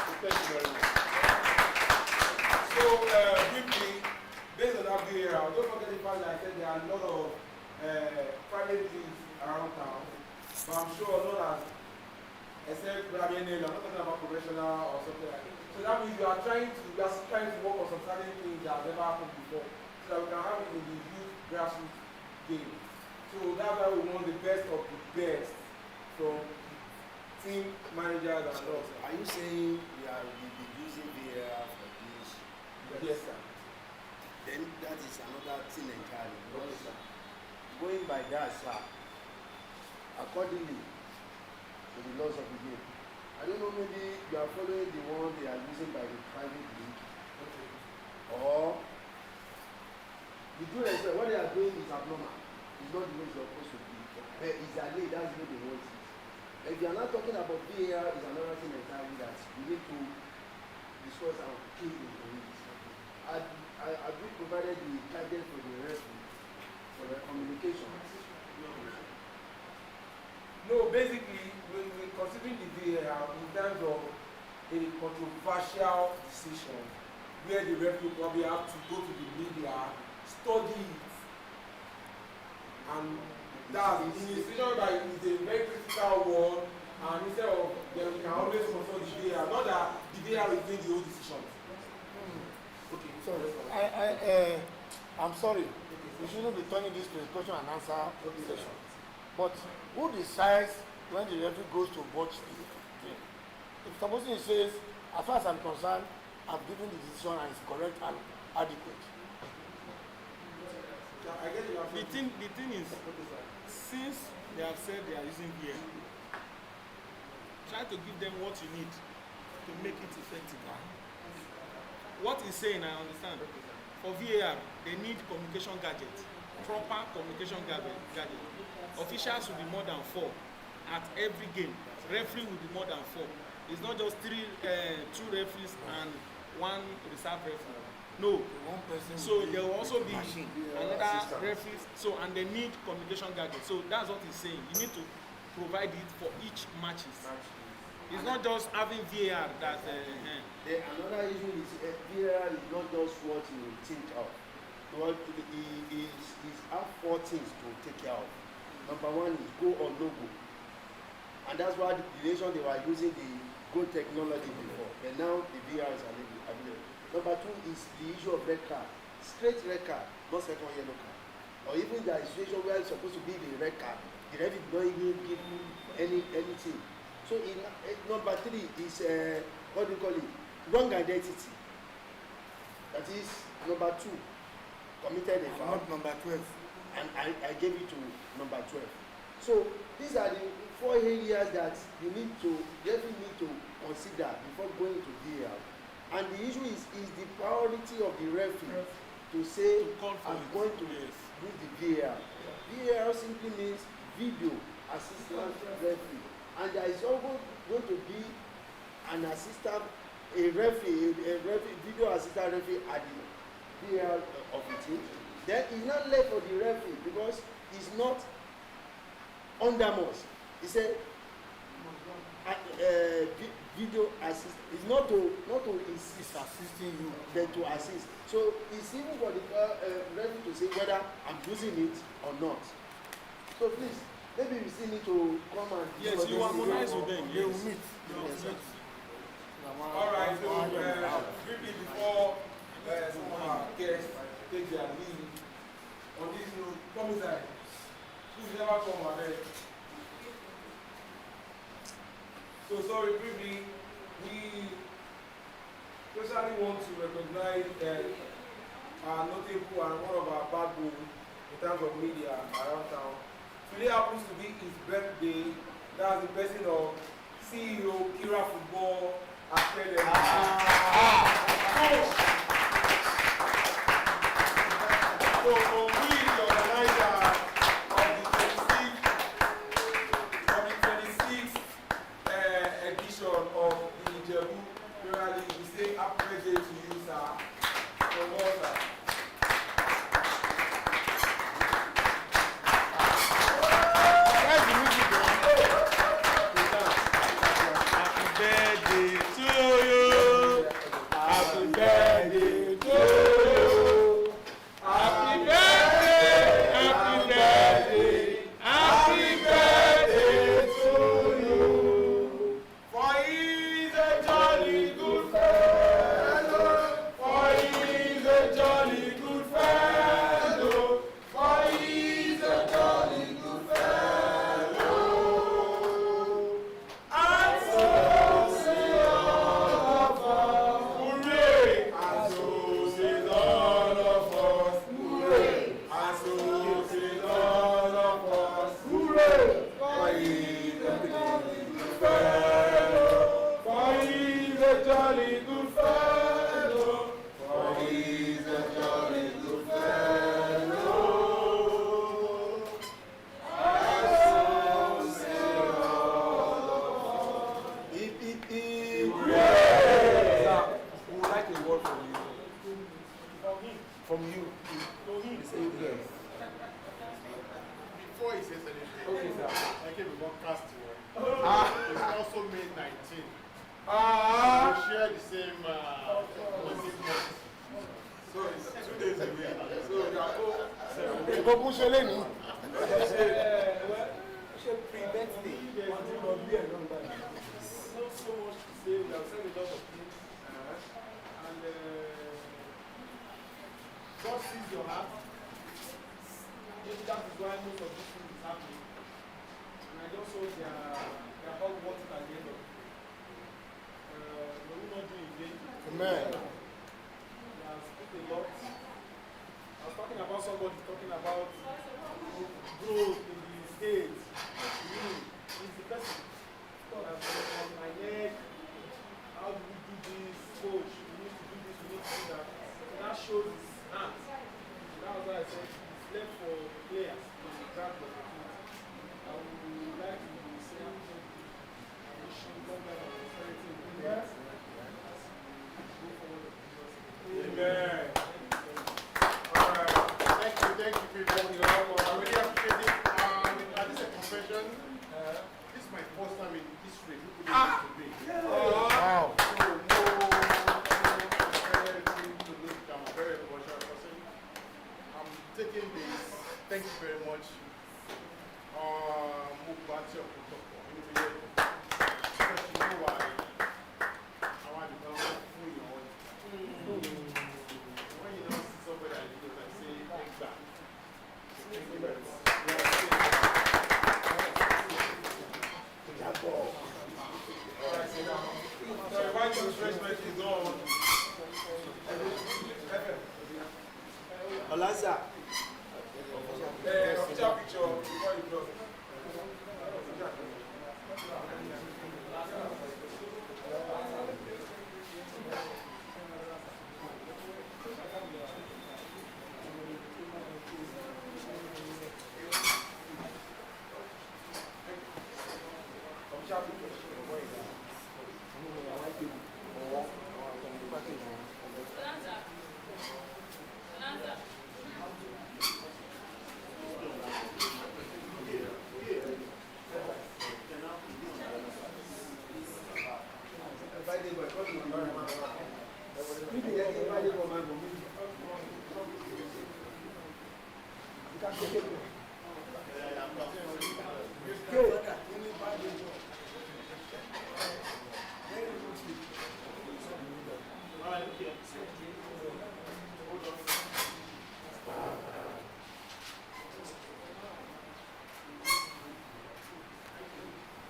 So thank you very much. So briefly, based on that VAR, don't forget the fact that I said there are a lot of private leagues around town, but I'm sure not as except I'm not talking about professional or something like that. So that means we are trying to work on some certain things that have never happened before, so that we can have it in the youth grassroots game. So So that's why we want the best of the best from team managers and So, us. are you saying we are be using VAR for this? Yes, sir. Then that is another thing entirely. Okay, Because sir. going by that, sir, accordingly to the laws of the game, I don't know, maybe you are following the one they are using by the private league, Okay. or the due respect, what they are doing is abnormal. It's not the way it's supposed to be. But it's a lay, that's the way they want it. If you are not talking about VAR, is another thing entirely that we need to discuss and key into it. Have we provided the guidance for the referee for the communication? No, basically, we're considering the VAR in terms of a controversial decision where the referee probably have to go to the media, study it, and that's in a situation that is a very critical one, and instead of then we can always consult the VAR, not that the VAR will make the whole decision. Okay, Sorry, I'm sorry. We shouldn't be turning this to a question and answer session. But who decides when the referee goes to watch the game? If supposing he says, as far as I'm concerned, I've given the decision and it's correct and adequate. I get you. The thing is, since they have said they are using VAR, try to give them what you need to make it effective. What he's saying, I understand. For VAR, they need communication gadgets, proper communication gadget. Officials will be more than 4 at every game. Referee will be more than 4. It's not just 2 referees and 1 reserve referee. No. One person. So there will also be another referee. So and they need communication gadgets. So that's what he's saying. You need to provide it for each matches. It's not just having VAR that. Another issue is VAR is not just what you think of. What is have 4 things to take care of. Number 1 is go or no go, and that's why the nation they were using the go technology before, but now the VAR is available. Number 2 is the issue of red card, straight red card, not second yellow card, or even the situation where it's supposed to be the red card, the referee don't even give you anything. So number 3 is what do you call it? Wrong identity. That is number 2, committed a foul. Not number 12. And I gave it to number 12. So these are the 4 areas that you definitely need to consider before going to VAR. And the issue is the priority of the referee to say, I'm going to do the VAR. VAR simply means video assistant referee. And there is also going to be an assistant, a referee, video assistant referee at the VAR of the team. Then it's not left for the referee because it's not under us. He said video assist. It's not to It's assisting you. then to assist. So it's even for the referee to say whether I'm using it or not. So please, maybe we still need to come and Yes, you harmonize with them. They will Yes. meet. All right, so briefly before some of our guests take their leave, on this note, come inside. Please never come ahead. So sorry, briefly, we especially want to recognize our notable and one of our backbone in terms of media around town. Today happens to be his birthday. That's the person of CEO Kira Football Academy. So we, the organizer of the 26th edition of the Ijebu Premier League, we say happy birthday to you, sir. From all, sir. Where's the music Happy birthday to you. Happy birthday to you. Happy birthday. Okay, sir. I came with one cast here. Ah. It's also May 19. Ah. We share the same month. So it's 2 days away. So you are all Ìkókún ṣe lé ní. Ṣé pre-birthday? Wọ́n ti lọ bí ẹ̀ lọ́nà báyìí. Not so much to say, we have said a lot of things. And God sees your heart. Maybe that is why most of these things is happening. And I just hope they are all worth it at the end of it. We will not do it in vain. Amen. We have spoken a lot. I was talking about somebody talking about growth in the stage. He's the person. God has been on my neck. How do we do this? Coach, we need to do this, we need to do that. So that shows his hands. That was why I said it's left for players to grab the opportunity. I would like to say I wish you long life and prosperity in the years. Go forward. Amen. Thank you, people. I really appreciate it. This is a confession. This is my first time in history. Look at this today. Wow. So, I'm a very emotional person. I'm taking this. Thank you very much. Move back to your protocol. Because you know why I want to become who you want. When you don't see somebody like this, I say, thank God. Thank you very much. Alright, sit down. So while the refreshment is on, Olaza. official picture before you close. Official picture.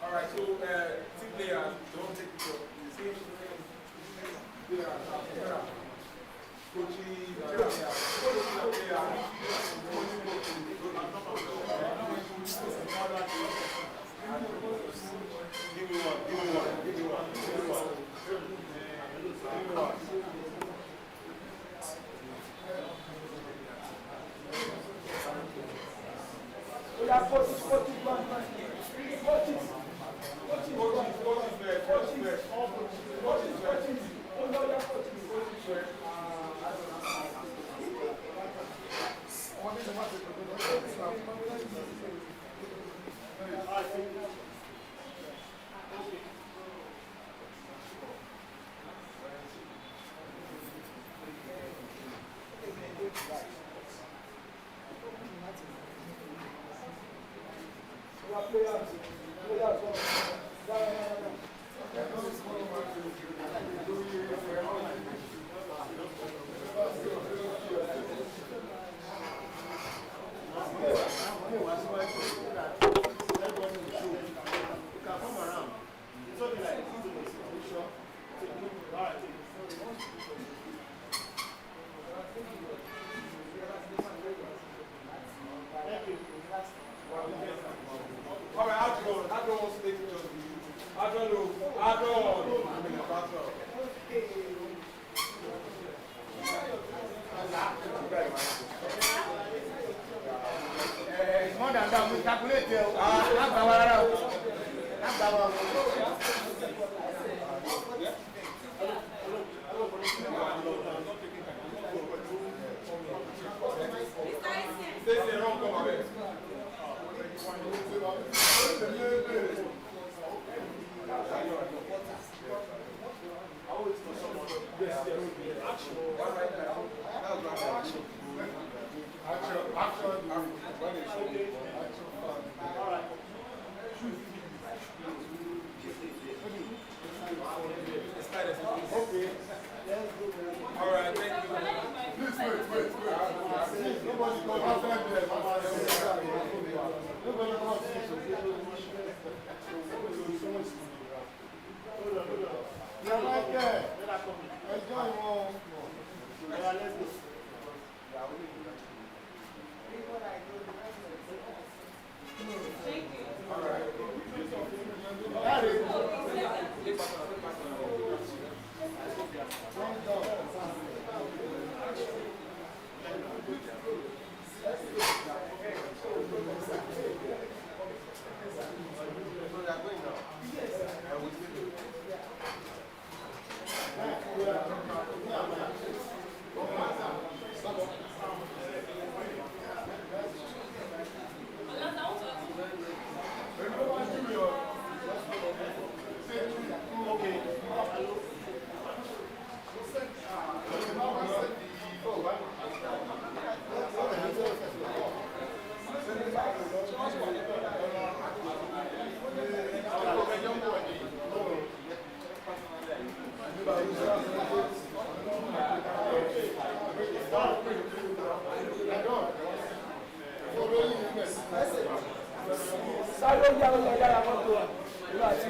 Alright, so team players don't take picture. Give me one. It's more than that. We calculate it. Not Bawara. Not Bawara. Stay there, don't come away. Yes, yes. Action. All right. Okay. All right, thank you. Please wait. Nobody come outside there. Nobody come outside. You're right there. Enjoy one. Let's go. Thank you. All right. Sáré ó yára mọ́tò ìlú àti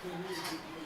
Thank you.